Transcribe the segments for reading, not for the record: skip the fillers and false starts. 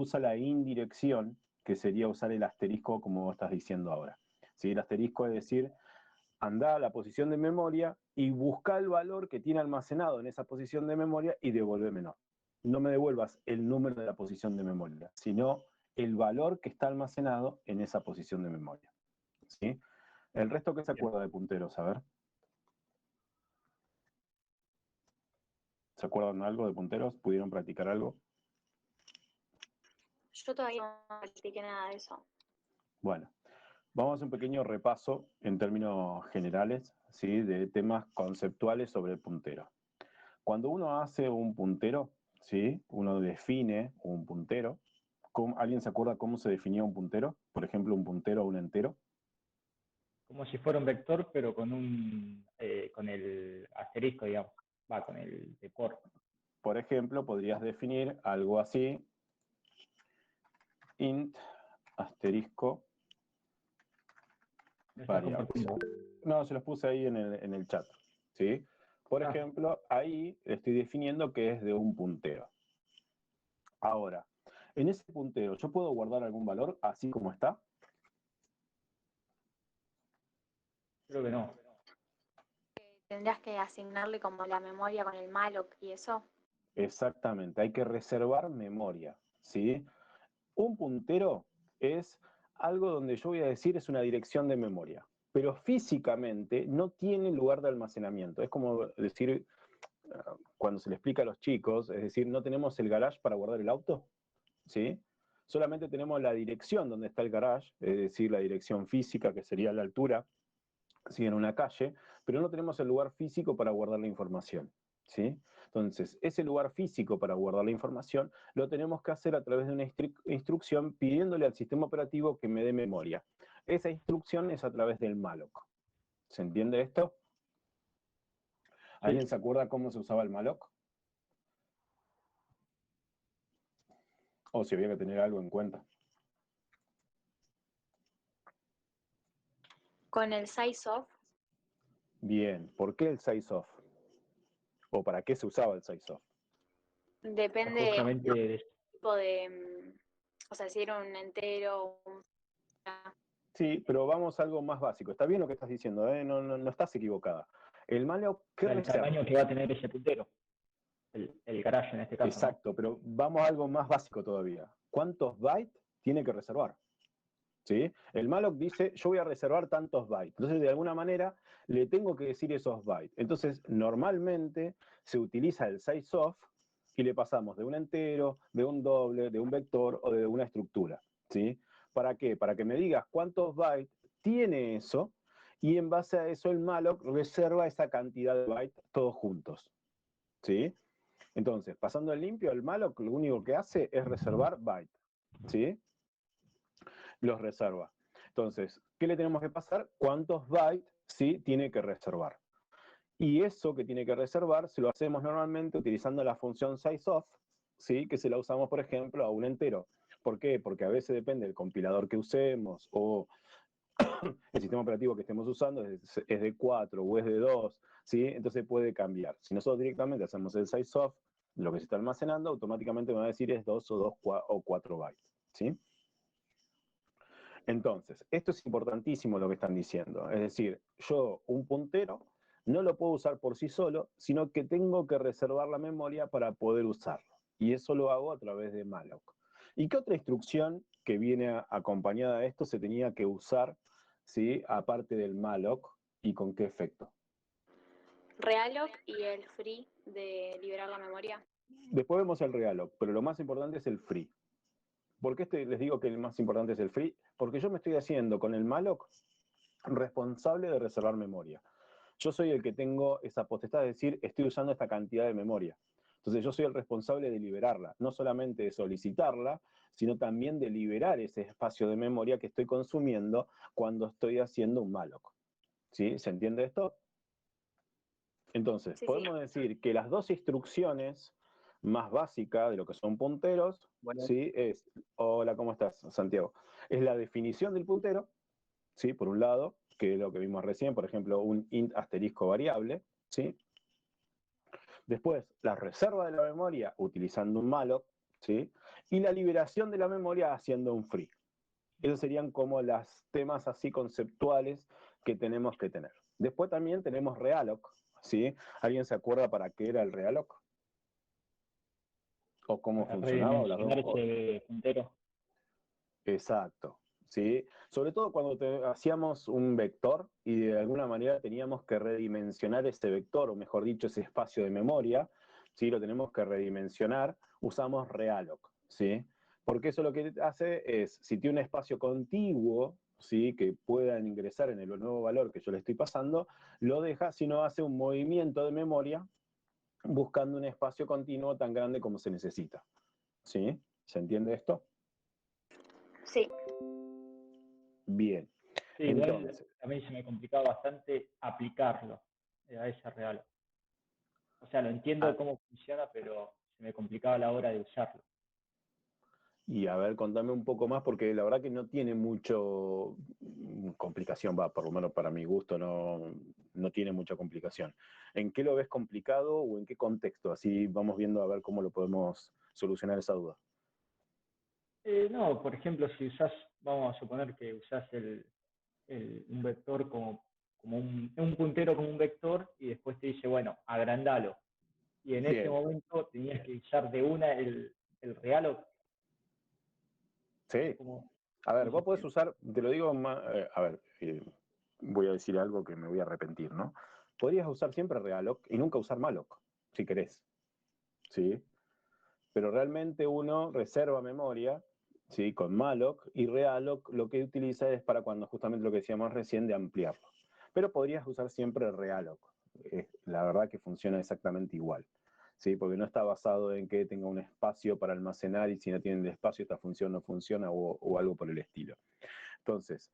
usa la indirección, que sería usar el asterisco como vos estás diciendo ahora. ¿Sí? El asterisco es decir, anda a la posición de memoria y busca el valor que tiene almacenado en esa posición de memoria y devuélvemelo. No me devuelvas el número de la posición de memoria, sino el valor que está almacenado en esa posición de memoria. ¿Sí? El resto, ¿qué se acuerda de punteros? A ver. ¿Se acuerdan algo de punteros? ¿Pudieron practicar algo? Yo todavía no practiqué nada de eso. Bueno, vamos a hacer un pequeño repaso en términos generales, ¿sí? De temas conceptuales sobre el puntero. Cuando uno hace un puntero, ¿sí? Uno define un puntero. ¿Alguien se acuerda cómo se definía un puntero? Por ejemplo, un puntero a un entero. Como si fuera un vector, pero con con el asterisco, digamos. Con el de por. Por ejemplo, podrías definir algo así. Int asterisco variables. No, se los puse ahí en el chat. ¿Sí? Por ejemplo, ahí estoy definiendo que es de un puntero. Ahora, en ese puntero, ¿yo puedo guardar algún valor así como está? Creo que no. ¿Tendrías que asignarle como la memoria con el malloc y eso? Exactamente, hay que reservar memoria, ¿sí? Un puntero es algo donde yo voy a decir es una dirección de memoria, pero físicamente no tiene lugar de almacenamiento. Es como decir, cuando se le explica a los chicos, es decir, no tenemos el garage para guardar el auto, ¿sí? Solamente tenemos la dirección donde está el garage, es decir, la dirección física, que sería la altura, ¿sí? En una calle, pero no tenemos el lugar físico para guardar la información, ¿sí? Entonces, ese lugar físico para guardar la información lo tenemos que hacer a través de una instrucción pidiéndole al sistema operativo que me dé memoria. Esa instrucción es a través del malloc. ¿Se entiende esto? ¿Alguien se acuerda cómo se usaba el malloc? O si había que tener algo en cuenta. Con el sizeof. Bien, ¿por qué el sizeof? ¿O para qué se usaba el sizeof? Depende justamente del tipo de... O sea, si era un entero, Sí, pero vamos a algo más básico. Está bien lo que estás diciendo, ¿eh? No estás equivocada. El malloc, ¿qué el reserva? tamaño que va a tener ese puntero. El garage en este caso. Exacto, ¿no? pero vamos a algo más básico todavía. ¿Cuántos bytes tiene que reservar? ¿Sí? El malloc dice, yo voy a reservar tantos bytes. Entonces, de alguna manera, le tengo que decir esos bytes. Entonces, normalmente se utiliza el sizeof y le pasamos de un entero, de un doble, de un vector o de una estructura. ¿Sí? ¿Para qué? Para que me digas cuántos bytes tiene eso y en base a eso el malloc reserva esa cantidad de bytes todos juntos. ¿Sí? Entonces, pasando el limpio, el malloc lo único que hace es reservar bytes. ¿Sí? Los reserva. Entonces, ¿qué le tenemos que pasar? ¿Cuántos bytes sí tiene que reservar? Y eso que tiene que reservar se lo hacemos normalmente utilizando la función sizeof, ¿sí? Que se la usamos, por ejemplo, a un entero. ¿Por qué? Porque a veces depende del compilador que usemos o el sistema operativo que estemos usando es de 4 o es de 2, ¿sí? Entonces puede cambiar. Si nosotros directamente hacemos el sizeof, lo que se está almacenando, automáticamente me va a decir es 2 o 4 bytes, ¿sí? Entonces, esto es importantísimo lo que están diciendo. Es decir, yo un puntero no lo puedo usar por sí solo, sino que tengo que reservar la memoria para poder usarlo. Y eso lo hago a través de malloc. ¿Y qué otra instrucción que viene acompañada de esto se tenía que usar, ¿sí? Aparte del malloc, y con qué efecto? realloc y el free de liberar la memoria. Después vemos el realloc, pero lo más importante es el free. ¿Por qué les digo que el más importante es el free? Porque yo me estoy haciendo con el malloc responsable de reservar memoria. Yo soy el que tengo esa potestad de decir, estoy usando esta cantidad de memoria. Entonces yo soy el responsable de liberarla, no solamente de solicitarla, sino también de liberar ese espacio de memoria que estoy consumiendo cuando estoy haciendo un malloc. ¿Sí? ¿Se entiende esto? Entonces, Sí, podemos decir que las dos instrucciones más básicas de lo que son punteros, ¿sí? Es, hola, ¿cómo estás, Santiago? Es la definición del puntero, ¿sí? Por un lado, que es lo que vimos recién, por ejemplo, un int asterisco variable, ¿sí? Después, la reserva de la memoria utilizando un malloc, ¿sí? Y la liberación de la memoria haciendo un free. Esos serían como los temas así conceptuales que tenemos que tener. Después también tenemos realloc, ¿sí? ¿Alguien se acuerda para qué era el realloc? ¿O cómo Para funcionaba? O las dos. redimensionar ese puntero. Exacto, ¿sí? Sobre todo cuando hacíamos un vector y de alguna manera teníamos que redimensionar ese vector, o mejor dicho, ese espacio de memoria, ¿sí? Lo tenemos que redimensionar, usamos realloc, ¿sí? Porque eso lo que hace es, si tiene un espacio contiguo, ¿sí? Que puedan ingresar en el nuevo valor que yo le estoy pasando, lo deja, si no hace un movimiento de memoria buscando un espacio continuo tan grande como se necesita, ¿sí? ¿Se entiende esto? Sí. Bien. Sí, igual Entonces, a mí se me complicaba bastante aplicarlo a ese real. O sea, lo entiendo ah, cómo funciona, pero se me complicaba a la hora de usarlo. y a ver, contame un poco más, porque la verdad que no tiene mucho complicación, va, por lo menos para mi gusto no tiene mucha complicación. ¿En qué lo ves complicado o en qué contexto? Así vamos viendo a ver cómo lo podemos solucionar esa duda. No, por ejemplo, si usás, vamos a suponer que usás un vector como un puntero como un vector y después te dice, bueno, agrandalo. Y en ese Bien, momento tenías que usar de una el real o sí. como, A ver, ¿cómo se vos podés escribe? usar, te lo digo más, a ver, voy a decir algo que me voy a arrepentir, ¿no? Podrías usar siempre realloc y nunca usar malloc, si querés, ¿sí? Pero realmente uno reserva memoria, ¿sí? Con malloc, y realloc lo que utiliza es para cuando justamente lo que decíamos recién de ampliarlo. Pero podrías usar siempre realloc. La verdad que funciona exactamente igual, ¿sí? Porque no está basado en que tenga un espacio para almacenar y si no tiene el espacio esta función no funciona o algo por el estilo. Entonces,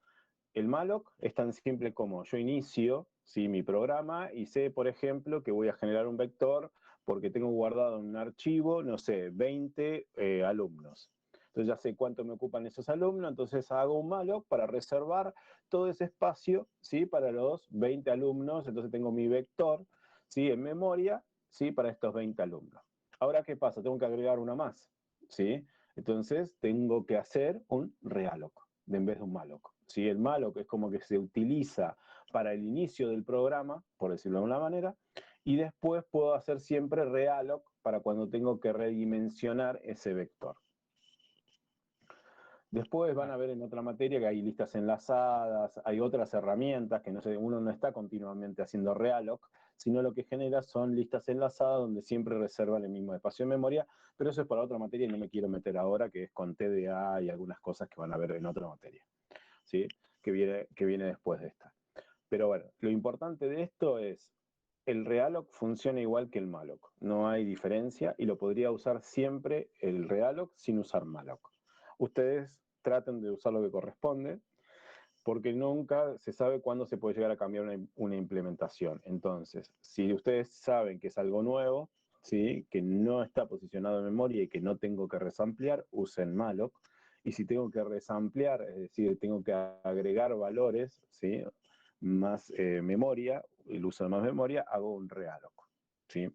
el malloc es tan simple como yo inicio, ¿sí? Mi programa y sé, por ejemplo, que voy a generar un vector porque tengo guardado en un archivo, no sé, 20 alumnos. Entonces ya sé cuánto me ocupan esos alumnos, entonces hago un malloc para reservar todo ese espacio, ¿sí? Para los 20 alumnos, entonces tengo mi vector, ¿sí? En memoria, ¿sí? Para estos 20 alumnos. Ahora, ¿qué pasa? Tengo que agregar una más, ¿sí? Entonces tengo que hacer un realloc en vez de un malloc. ¿Sí? El malloc es como que se utiliza para el inicio del programa, por decirlo de alguna manera, y después puedo hacer siempre realloc para cuando tengo que redimensionar ese vector. Después van Claro. a ver en otra materia que hay listas enlazadas, hay otras herramientas que no sé, uno no está continuamente haciendo realloc, sino lo que genera son listas enlazadas donde siempre reservan el mismo espacio de memoria, pero eso es para otra materia y no me quiero meter ahora, que es con TDA y algunas cosas que van a ver en otra materia, ¿sí? Que viene después de esta. Pero bueno, lo importante de esto es, el realloc funciona igual que el malloc, no hay diferencia y lo podría usar siempre el realloc sin usar malloc. Ustedes traten de usar lo que corresponde, porque nunca se sabe cuándo se puede llegar a cambiar una implementación. Entonces, si ustedes saben que es algo nuevo, ¿sí? Que no está posicionado en memoria y que no tengo que resamplear, usen malloc. Y si tengo que resamplear, es decir, tengo que agregar valores, ¿sí? Más memoria, el uso de más memoria, hago un realloc, ¿sí?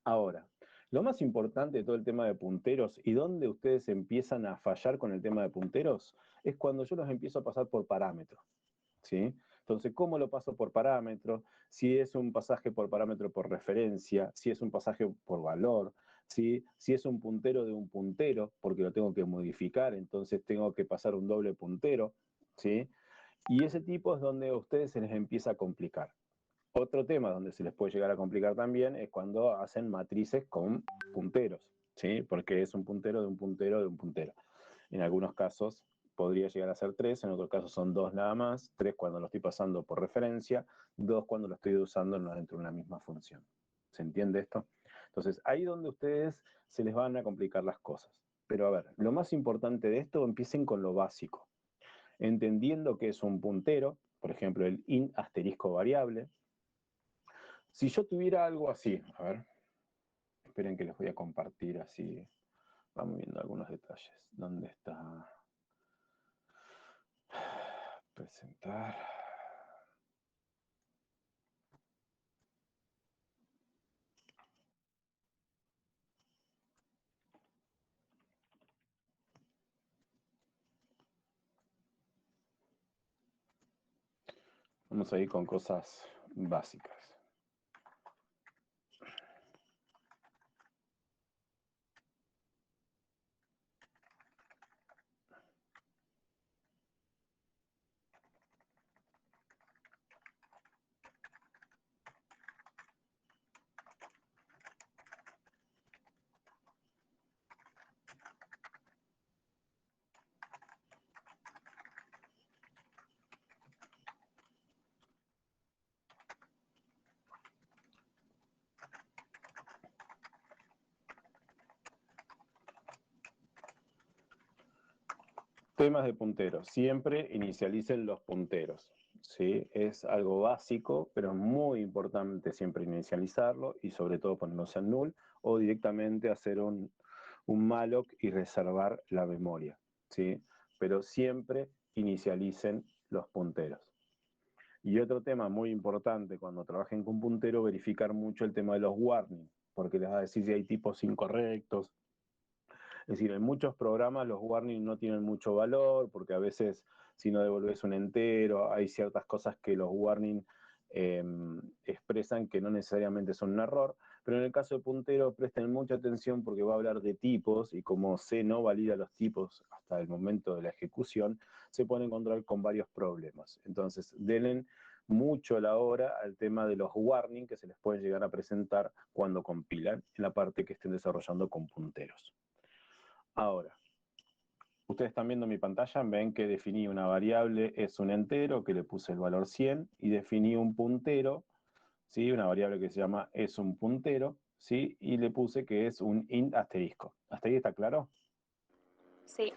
Ahora, lo más importante de todo el tema de punteros y donde ustedes empiezan a fallar con el tema de punteros es cuando yo los empiezo a pasar por parámetros, ¿sí? Entonces, ¿cómo lo paso por parámetro? Si es un pasaje por parámetro por referencia, si es un pasaje por valor, ¿sí? Si es un puntero de un puntero, porque lo tengo que modificar, entonces tengo que pasar un doble puntero, ¿sí? Y ese tipo es donde a ustedes se les empieza a complicar. Otro tema donde se les puede llegar a complicar también es cuando hacen matrices con punteros, ¿sí? Porque es un puntero de un puntero de un puntero. En algunos casos podría llegar a ser tres, en otros casos son dos nada más, tres cuando lo estoy pasando por referencia, dos cuando lo estoy usando dentro de una misma función. ¿Se entiende esto? Entonces, ahí donde ustedes se les van a complicar las cosas. Pero a ver, lo más importante de esto, empiecen con lo básico. Entendiendo que es un puntero, por ejemplo, el int asterisco variable, si yo tuviera algo así, a ver, esperen que les voy a compartir así, vamos viendo algunos detalles. ¿Dónde está? Presentar. Vamos a ir con cosas básicas. Temas de punteros. Siempre inicialicen los punteros. ¿Sí? Es algo básico, pero es muy importante siempre inicializarlo y sobre todo ponerlos en null o directamente hacer un malloc y reservar la memoria. ¿Sí? Pero siempre inicialicen los punteros. Y otro tema muy importante cuando trabajen con puntero, verificar mucho el tema de los warnings, porque les va a decir si hay tipos incorrectos. Es decir, en muchos programas los warnings no tienen mucho valor, porque a veces si no devolves un entero, hay ciertas cosas que los warnings expresan que no necesariamente son un error, pero en el caso de puntero presten mucha atención porque va a hablar de tipos y como C no valida los tipos hasta el momento de la ejecución, se puede encontrar con varios problemas. Entonces, denle mucho la hora al tema de los warnings que se les pueden llegar a presentar cuando compilan en la parte que estén desarrollando con punteros. Ahora, ustedes están viendo mi pantalla, ven que definí una variable, es un entero, que le puse el valor 100, y definí un puntero, ¿sí? Una variable que se llama es un puntero, ¿sí? Y le puse que es un int asterisco. ¿Hasta ahí está claro? Sí.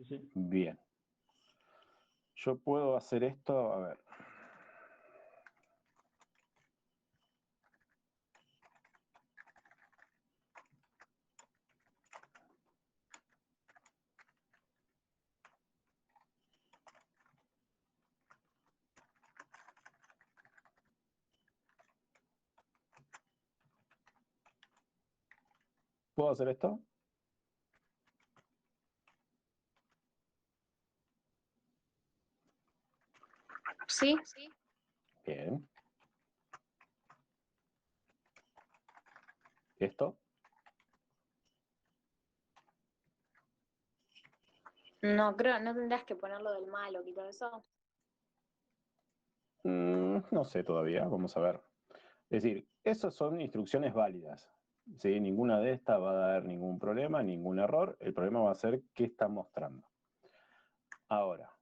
Sí. Bien. Yo puedo hacer esto, a ver. ¿Puedo hacer esto? Sí. Bien. ¿Esto? No, creo, no tendrás que ponerlo del malo y todo eso. No sé todavía, vamos a ver. Es decir, esas son instrucciones válidas. ¿Sí? Ninguna de estas va a dar ningún problema, ningún error. El problema va a ser qué está mostrando. Ahora,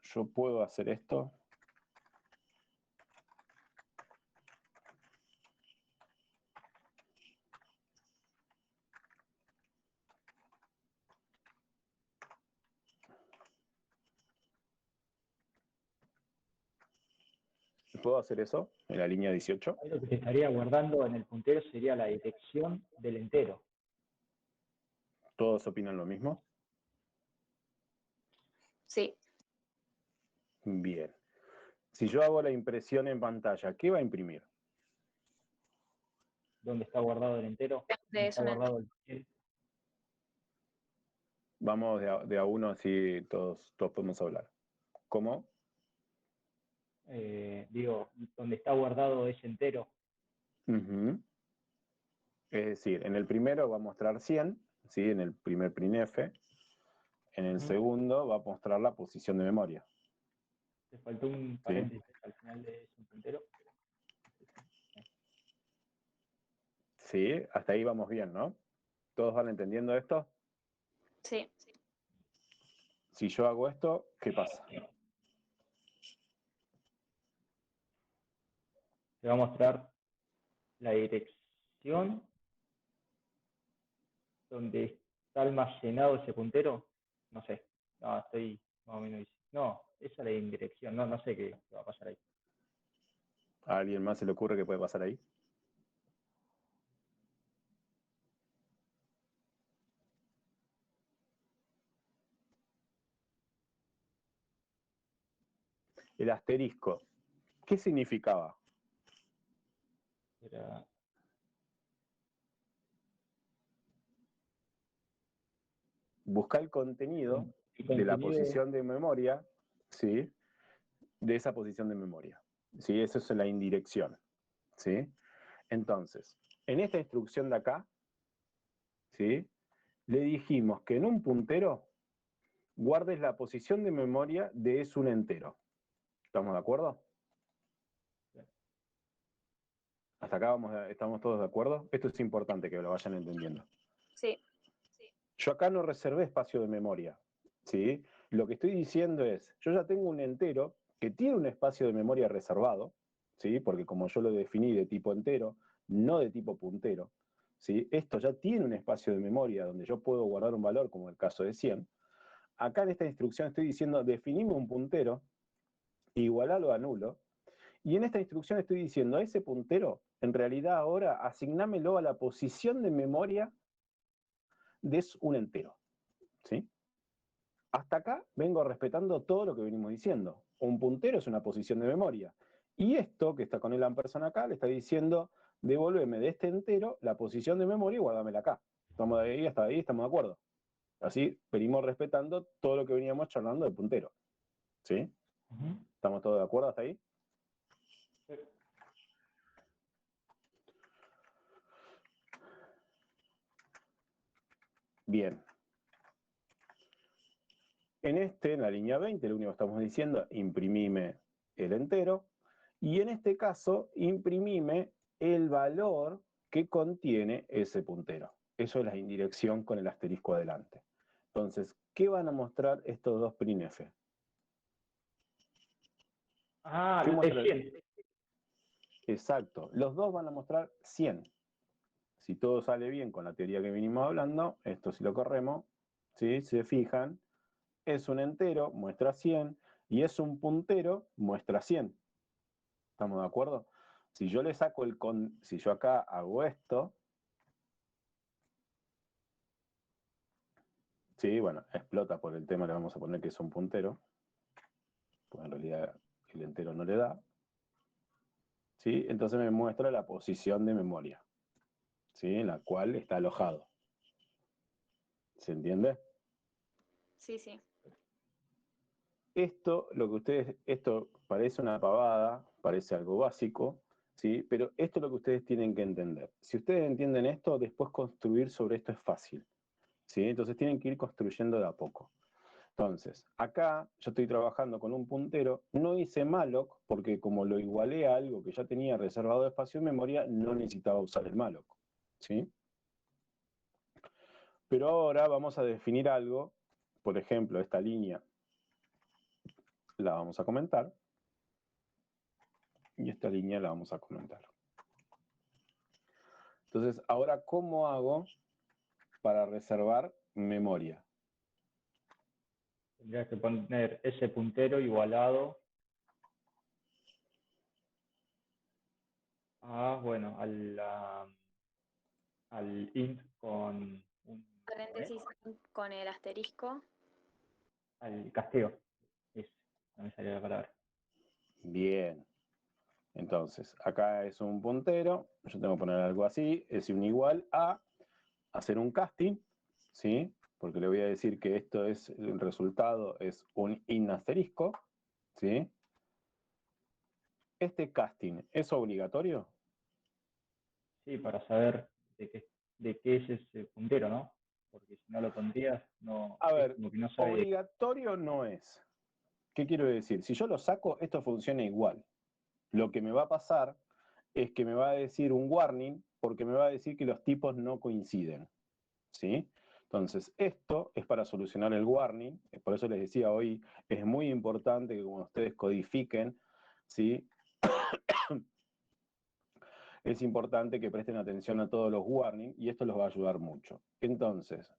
yo puedo hacer esto. ¿Puedo hacer eso en la línea 18? Ahí lo que se estaría guardando en el puntero sería la dirección del entero. ¿Todos opinan lo mismo? Sí. Bien. Si yo hago la impresión en pantalla, ¿qué va a imprimir? ¿Dónde está guardado el entero? ¿Dónde está guardado el... Vamos de a uno así todos podemos hablar. ¿Cómo? Digo, ¿dónde está guardado ese entero? Uh-huh. Es decir, en el primero va a mostrar 100, ¿sí? En el primer printf. En el segundo va a mostrar la posición de memoria. Te faltó un paréntesis al final de ese puntero. Sí, hasta ahí vamos bien, ¿no? ¿Todos van entendiendo esto? Sí. Si yo hago esto, ¿qué pasa? Te va a mostrar la dirección donde está almacenado ese puntero. No sé, no, estoy más o menos... No, esa es la indirección, no sé qué va a pasar ahí. ¿A alguien más se le ocurre qué puede pasar ahí? El asterisco, ¿qué significaba? Era... Buscar el contenido el de la contenido... posición de memoria, ¿sí? de esa posición de memoria. ¿Sí? Eso es la indirección. ¿Sí? Entonces, en esta instrucción de acá, ¿sí? Le dijimos que en un puntero guardes la posición de memoria de es un entero. ¿Estamos de acuerdo? ¿Hasta acá estamos todos de acuerdo? Esto es importante que lo vayan entendiendo. Sí. Yo acá no reservé espacio de memoria, ¿sí? Lo que estoy diciendo es, yo ya tengo un entero que tiene un espacio de memoria reservado, ¿sí? Porque como yo lo definí de tipo entero, no de tipo puntero, ¿sí? Esto ya tiene un espacio de memoria donde yo puedo guardar un valor, como el caso de 100. Acá en esta instrucción estoy diciendo, definimos un puntero, igualalo a nulo, y en esta instrucción estoy diciendo, a ese puntero, en realidad ahora asignámelo a la posición de memoria de un entero, ¿sí? Hasta acá vengo respetando todo lo que venimos diciendo. Un puntero es una posición de memoria. Y esto, que está con el ampersand acá, le está diciendo, devolveme de este entero la posición de memoria y guárdamela acá. Estamos de ahí, hasta ahí estamos de acuerdo. Así venimos respetando todo lo que veníamos charlando del puntero. ¿Sí? ¿Estamos todos de acuerdo hasta ahí? Bien. En la línea 20, lo único que estamos diciendo, imprimime el entero. Y en este caso, imprimime el valor que contiene ese puntero. Eso es la indirección con el asterisco adelante. Entonces, ¿qué van a mostrar estos dos printf? Ah, ¿Qué muestra es 100. Exacto, los dos van a mostrar 100. Si todo sale bien con la teoría que vinimos hablando, esto si lo corremos, ¿sí? Se fijan, es un entero, muestra 100, y es un puntero, muestra 100. ¿Estamos de acuerdo? Si yo le saco si yo acá hago esto, sí, bueno, explota por el tema, le vamos a poner que es un puntero, pues en realidad el entero no le da, ¿sí? Entonces me muestra la posición de memoria, ¿sí? En la cual está alojado. ¿Se entiende? Sí, sí. Esto parece una pavada, parece algo básico, ¿sí? Pero esto es lo que ustedes tienen que entender. Si ustedes entienden esto, después construir sobre esto es fácil, ¿sí? Entonces tienen que ir construyendo de a poco. Entonces, acá yo estoy trabajando con un puntero, no hice malloc, porque como lo igualé a algo que ya tenía reservado de espacio en memoria, no necesitaba usar el malloc, ¿sí? Pero ahora vamos a definir algo, por ejemplo, esta línea la vamos a comentar, y esta línea la vamos a comentar. Entonces, ahora, ¿cómo hago para reservar memoria? Tendrías que poner ese puntero igualado a, bueno, al int con un Paréntesis con el asterisco. al castigo. No me salió la palabra. Bien. Entonces, acá es un puntero, yo tengo que poner algo así, es un igual a hacer un casting, ¿sí? Porque le voy a decir que esto es, el resultado es un int asterisco, ¿sí? ¿Este casting es obligatorio? Sí, para saber de qué es ese puntero, ¿no? Porque si no lo pondrías, no, A es ver, como que no sabe. obligatorio no es. ¿Qué quiero decir? Si yo lo saco, esto funciona igual. Lo que me va a pasar es que me va a decir un warning, porque me va a decir que los tipos no coinciden, ¿sí? Entonces, esto es para solucionar el warning, por eso les decía hoy, es muy importante que cuando ustedes codifiquen, ¿sí? Es importante que presten atención a todos los warnings y esto los va a ayudar mucho. Entonces,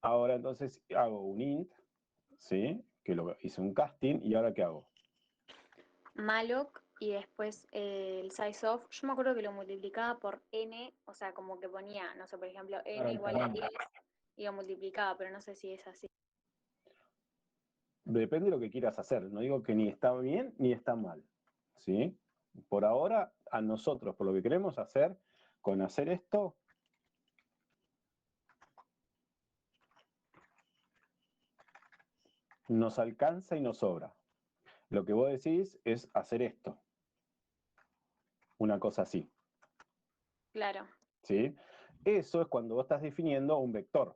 ahora entonces hago un int, ¿sí? Que lo hice un casting, y ahora ¿qué hago? Malloc y después el size of. Yo me acuerdo que lo multiplicaba por n, o sea, como que ponía, no sé, por ejemplo, n igual a 10 y lo multiplicaba, pero no sé si es así. Depende de lo que quieras hacer. No digo que ni está bien ni está mal, ¿sí? Por ahora, a nosotros, por lo que queremos hacer, con hacer esto, nos alcanza y nos sobra. Lo que vos decís es hacer esto. Una cosa así. Claro. ¿Sí? Eso es cuando vos estás definiendo un vector,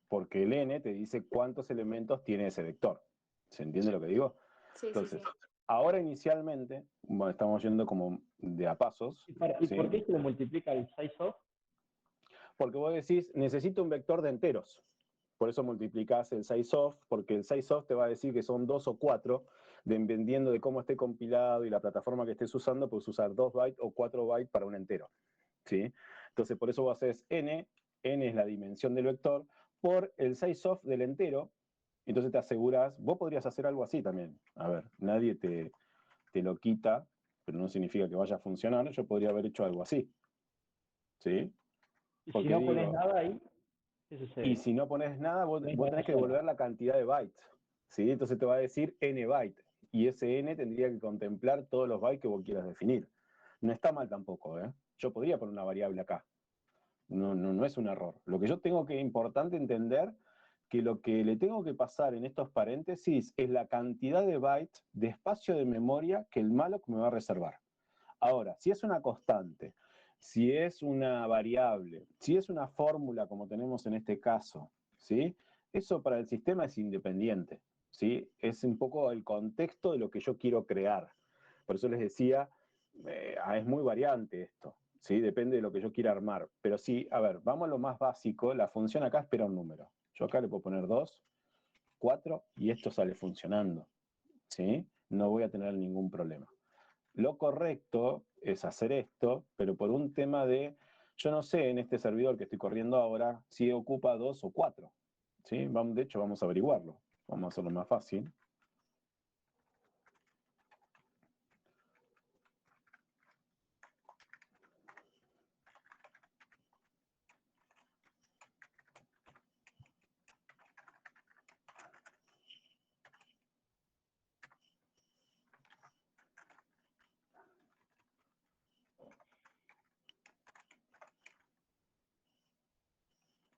porque el n te dice cuántos elementos tiene ese vector. ¿Se entiende lo que digo? Sí, Entonces, sí. ahora inicialmente, bueno, estamos yendo como de a pasos. ¿Y ¿sí? por qué se le multiplica el size of? Porque vos decís, necesito un vector de enteros. Por eso multiplicás el sizeof, porque el sizeof te va a decir que son 2 o 4, dependiendo de cómo esté compilado y la plataforma que estés usando, puedes usar 2 bytes o 4 bytes para un entero. ¿Sí? Entonces, por eso vos haces n es la dimensión del vector, por el sizeof del entero, entonces te aseguras, vos podrías hacer algo así también. A ver, nadie te lo quita, pero no significa que vaya a funcionar, yo podría haber hecho algo así. ¿Sí? Y si Porque no pones digo, nada ahí, ¿qué y sucede? si no pones nada, vos No hay tenés que sola. devolver la cantidad de bytes. ¿Sí? Entonces te va a decir n byte. Y ese n tendría que contemplar todos los bytes que vos quieras definir. No está mal tampoco, ¿eh? Yo podría poner una variable acá. No es un error. Lo que yo tengo que importante entender que lo que le tengo que pasar en estos paréntesis es la cantidad de bytes de espacio de memoria que el malloc me va a reservar. Ahora, si es una constante, si es una variable, si es una fórmula como tenemos en este caso, ¿sí? Eso para el sistema es independiente, ¿sí? Es un poco el contexto de lo que yo quiero crear. Por eso les decía, es muy variante esto, ¿sí? Depende de lo que yo quiera armar. Pero sí, a ver, vamos a lo más básico, la función acá espera un número. Yo acá le puedo poner 2, 4 y esto sale funcionando, ¿sí? No voy a tener ningún problema. Lo correcto es hacer esto, pero por un tema de, yo no sé en este servidor que estoy corriendo ahora si ocupa 2 o 4. ¿Sí? De hecho, vamos a averiguarlo. Vamos a hacerlo más fácil.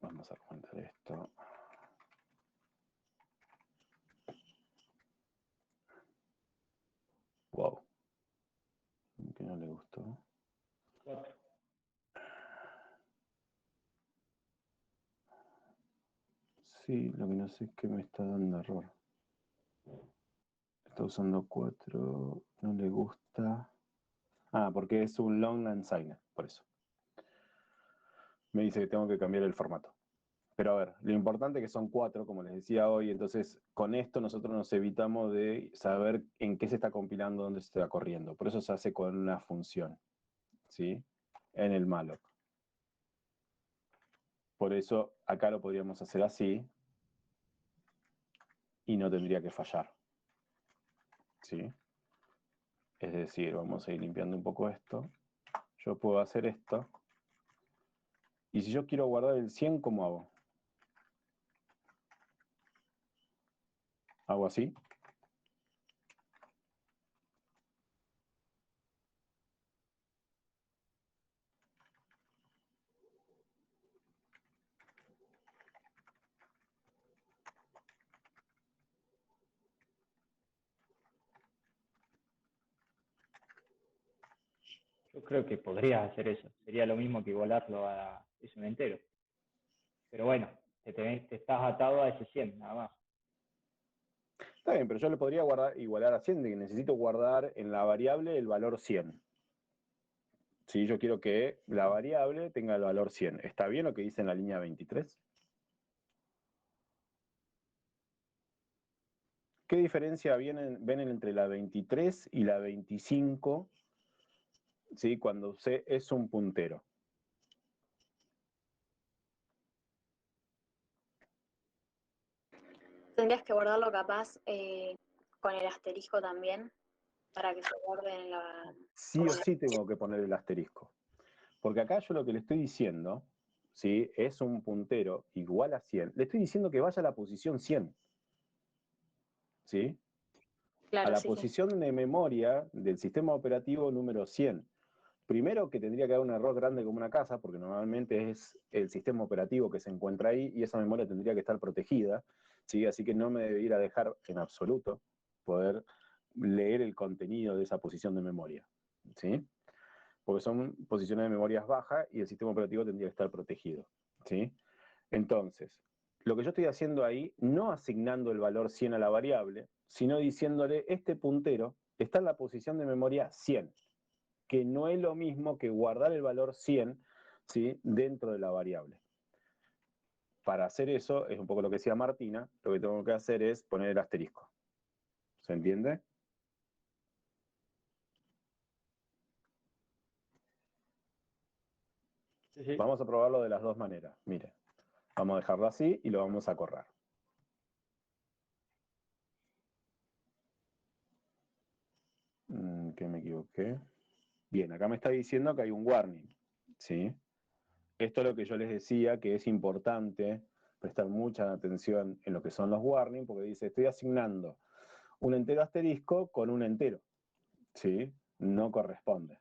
Vamos a contar esto. Wow. Que no le gustó. 4. Sí, lo que no sé es que me está dando error. Está usando 4, no le gusta. Ah, porque es un long unsigned, por eso. Me dice que tengo que cambiar el formato. Pero a ver, lo importante es que son 4, como les decía hoy, entonces con esto nosotros nos evitamos de saber en qué se está compilando, dónde se está corriendo. Por eso se hace con una función, ¿sí? En el malloc. Por eso acá lo podríamos hacer así y no tendría que fallar, ¿sí? Es decir, vamos a ir limpiando un poco esto. Yo puedo hacer esto. Y si yo quiero guardar el 100, ¿cómo hago? ¿Hago así? Yo creo que podrías hacer eso. Sería lo mismo que igualarlo a es un entero. Pero bueno, te estás atado a ese 100, nada más. Está bien, pero yo le podría igualar a 100, de que necesito guardar en la variable el valor 100. Si yo quiero que la variable tenga el valor 100. ¿Está bien lo que dice en la línea 23? ¿Qué diferencia ven entre la 23 y la 25, ¿sí? Cuando C es un puntero? Tendrías que guardarlo capaz con el asterisco también, para que se guarde en la... Sí o sí tengo que poner el asterisco. Porque acá yo lo que le estoy diciendo, ¿sí? Es un puntero igual a 100. Le estoy diciendo que vaya a la posición 100. ¿Sí? A Claro, la sí, sí. posición de memoria del sistema operativo número 100. Primero que tendría que haber un error grande como una casa, porque normalmente es el sistema operativo que se encuentra ahí y esa memoria tendría que estar protegida, ¿sí? Así que no me debiera dejar en absoluto poder leer el contenido de esa posición de memoria, ¿sí? Porque son posiciones de memorias bajas y el sistema operativo tendría que estar protegido, ¿sí? Entonces, lo que yo estoy haciendo ahí, no asignando el valor 100 a la variable, sino diciéndole, este puntero está en la posición de memoria 100, que no es lo mismo que guardar el valor 100, ¿sí?, dentro de la variable. Para hacer eso, es un poco lo que decía Martina, lo que tengo que hacer es poner el asterisco. ¿Se entiende? Sí, sí. Vamos a probarlo de las dos maneras. Mire, vamos a dejarlo así y lo vamos a correr. Que me equivoqué. Bien, acá me está diciendo que hay un warning, ¿sí? Esto es lo que yo les decía, que es importante prestar mucha atención en lo que son los warnings, porque dice, estoy asignando un entero asterisco con un entero, ¿sí? No corresponde.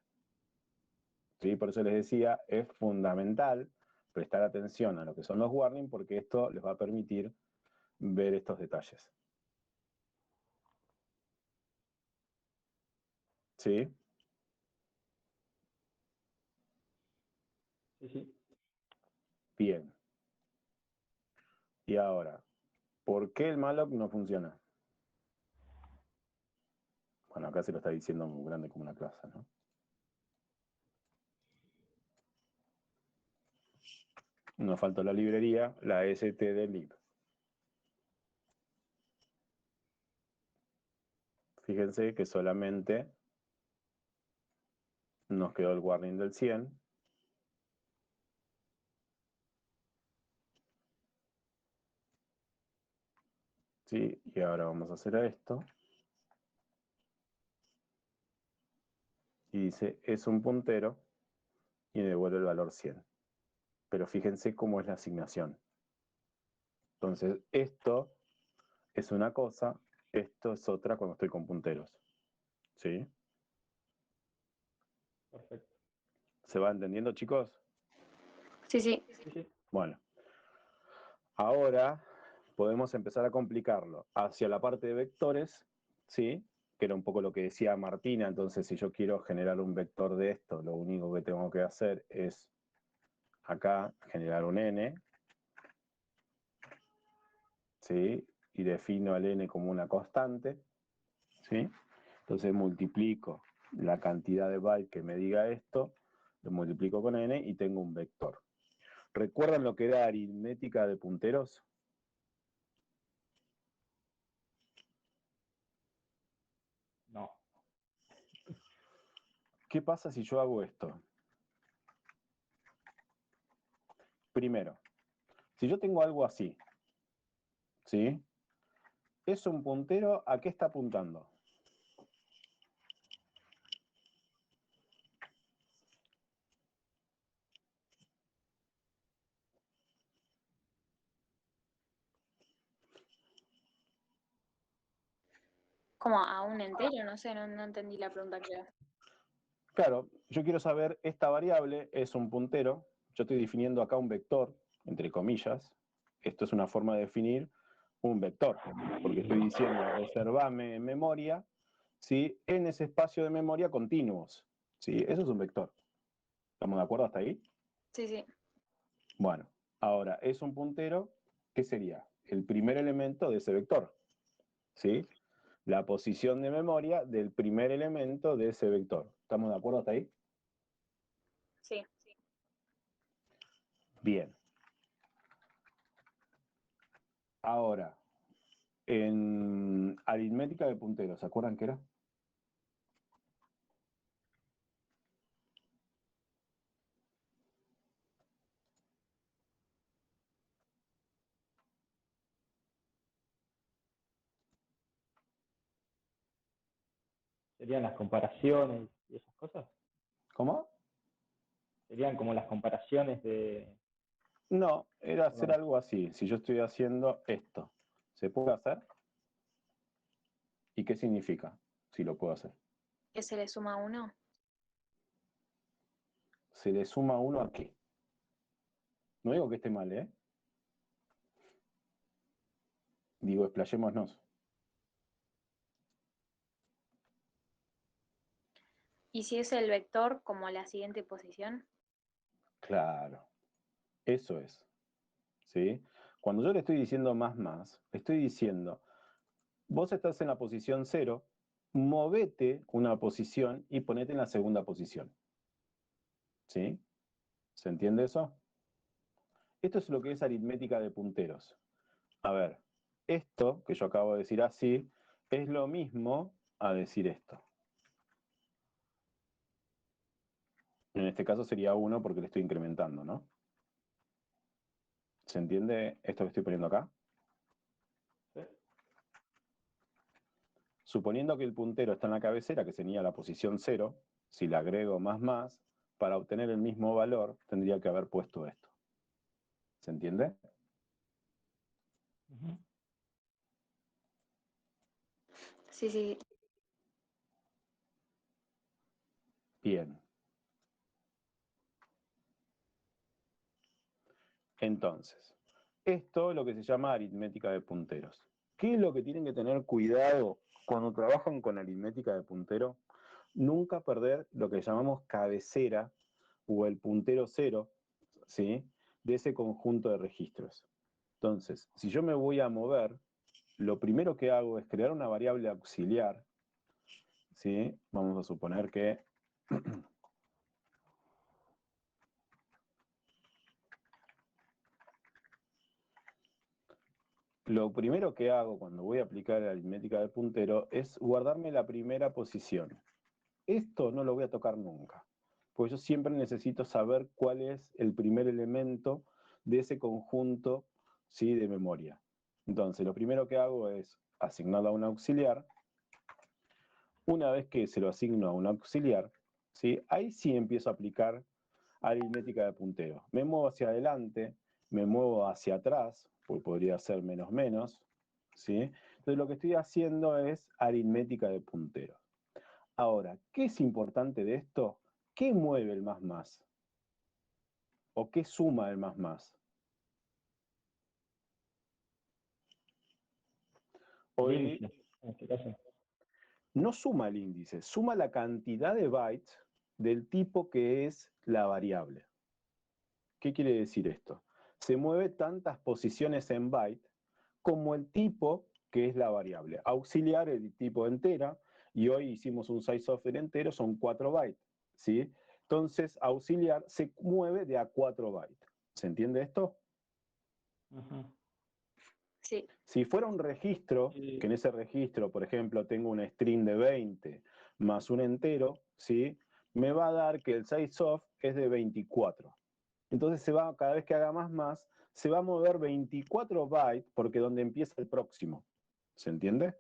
¿Sí? Por eso les decía, es fundamental prestar atención a lo que son los warnings, porque esto les va a permitir ver estos detalles. ¿Sí? Sí, sí. Bien. Y ahora, ¿por qué el malloc no funciona? Bueno, acá se lo está diciendo muy grande como una clase, ¿no? Nos faltó la librería, la stdlib. Fíjense que solamente nos quedó el warning del 100. ¿Sí? Y ahora vamos a hacer esto. Y dice, es un puntero y me devuelve el valor 100. Pero fíjense cómo es la asignación. Entonces, esto es una cosa, esto es otra cuando estoy con punteros. ¿Sí? Perfecto. ¿Se va entendiendo, chicos? Sí, sí. Sí, sí. Bueno. Ahora podemos empezar a complicarlo hacia la parte de vectores, ¿sí? Que era un poco lo que decía Martina. Entonces, si yo quiero generar un vector de esto, lo único que tengo que hacer es acá generar un n, ¿sí? Y defino al n como una constante, ¿sí? Entonces multiplico la cantidad de bytes que me diga esto, lo multiplico con n y tengo un vector. ¿Recuerdan lo que era aritmética de punteros? No. ¿Qué pasa si yo hago esto? Primero, si yo tengo algo así, ¿sí? Es un puntero, ¿a qué está apuntando? Como a un entero, no sé, no entendí la pregunta que era. Claro, yo quiero saber, esta variable es un puntero, yo estoy definiendo acá un vector, entre comillas, esto es una forma de definir un vector, porque estoy diciendo, reservame en memoria, ¿sí? En ese espacio de memoria continuos, ¿sí? Eso es un vector. ¿Estamos de acuerdo hasta ahí? Sí, sí. Bueno, ahora, es un puntero, ¿qué sería? El primer elemento de ese vector, ¿sí? La posición de memoria del primer elemento de ese vector. ¿Estamos de acuerdo hasta ahí? Sí. Bien. Ahora, en aritmética de punteros, ¿se acuerdan qué era? ¿Serían las comparaciones y esas cosas? ¿Cómo? ¿Serían como las comparaciones de...? No, era hacer No. algo así. Si yo estoy haciendo esto, ¿se puede hacer? ¿Y qué significa si lo puedo hacer? ¿Que se le suma uno? ¿Se le suma uno a qué? No digo que esté mal, ¿eh? Digo, explayémonos. ¿Y si es el vector como la siguiente posición? Claro, eso es, ¿sí? Cuando yo le estoy diciendo más, estoy diciendo, vos estás en la posición 0, movete una posición y ponete en la segunda posición, ¿sí? ¿Se entiende eso? Esto es lo que es aritmética de punteros. A ver, esto que yo acabo de decir así, es lo mismo a decir esto. En este caso sería 1 porque le estoy incrementando, ¿no? ¿Se entiende esto que estoy poniendo acá? ¿Sí? Suponiendo que el puntero está en la cabecera, que sería la posición 0, si le agrego más, para obtener el mismo valor, tendría que haber puesto esto. ¿Se entiende? Ujú. Sí, sí. Bien. Entonces, esto es lo que se llama aritmética de punteros. ¿Qué es lo que tienen que tener cuidado cuando trabajan con aritmética de puntero? Nunca perder lo que llamamos cabecera o el puntero 0, ¿sí? De ese conjunto de registros. Entonces, si yo me voy a mover, lo primero que hago es crear una variable auxiliar, ¿sí? Vamos a suponer que lo primero que hago cuando voy a aplicar la aritmética de puntero es guardarme la primera posición. Esto no lo voy a tocar nunca, porque yo siempre necesito saber cuál es el primer elemento de ese conjunto, ¿sí? De memoria. Entonces, lo primero que hago es asignarlo a un auxiliar. Una vez que se lo asigno a un auxiliar, ¿sí? Ahí sí empiezo a aplicar aritmética de puntero. Me muevo hacia adelante, me muevo hacia atrás, porque podría ser menos, ¿sí? Entonces lo que estoy haciendo es aritmética de puntero. Ahora, ¿qué es importante de esto? ¿Qué mueve el más? ¿O qué suma el más? El Hoy índice, en este caso. no suma el índice, suma la cantidad de bytes del tipo que es la variable. ¿Qué quiere decir esto? Se mueve tantas posiciones en byte como el tipo que es la variable. Auxiliar el tipo entera, y hoy hicimos un size-off del entero, son 4 bytes, ¿sí? Entonces, auxiliar se mueve de a 4 bytes. ¿Se entiende esto? Ujú. Sí. Si fuera un registro, Y que en ese registro, por ejemplo, tengo un string de 20 más un entero, ¿sí? Me va a dar que el size-off es de 24. Entonces cada vez que haga más, se va a mover 24 bytes porque donde empieza el próximo. ¿Se entiende?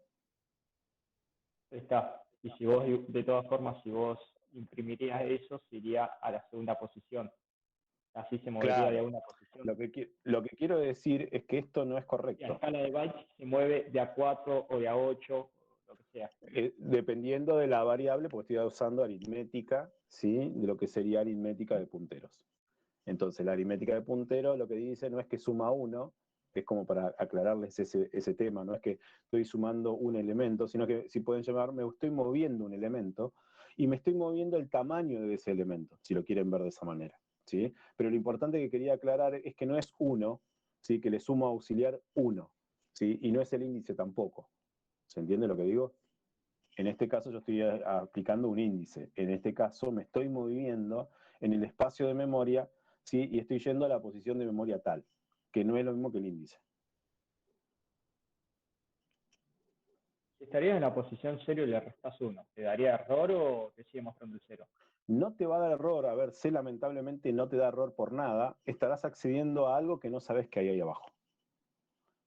está. Y si vos, de todas formas, si vos imprimirías eso, se iría a la segunda posición. Así se movería de Claro. una posición. Lo que quiero decir es que esto no es Y a correcto. escala de bytes se mueve de a 4 o de a 8, lo que sea. Dependiendo de la variable, porque estoy usando aritmética, ¿sí? De lo que sería aritmética de punteros. Entonces, la aritmética de puntero lo que dice no es que suma 1, que es como para aclararles ese tema, no es que estoy sumando un elemento, sino que si pueden llamar, me estoy moviendo un elemento y me estoy moviendo el tamaño de ese elemento, si lo quieren ver de esa manera, ¿sí? Pero lo importante que quería aclarar es que no es 1, ¿sí? Que le sumo auxiliar 1, ¿sí? Y no es el índice tampoco. ¿Se entiende lo que digo? En este caso yo estoy aplicando un índice. En este caso me estoy moviendo en el espacio de memoria, ¿sí? Y estoy yendo a la posición de memoria tal, que no es lo mismo que el índice. Si estarías en la posición 0 y le restás 1, ¿te daría error o te sigue mostrando el 0? No te va a dar error, a ver, C lamentablemente no te da error por nada, estarás accediendo a algo que no sabes que hay ahí abajo.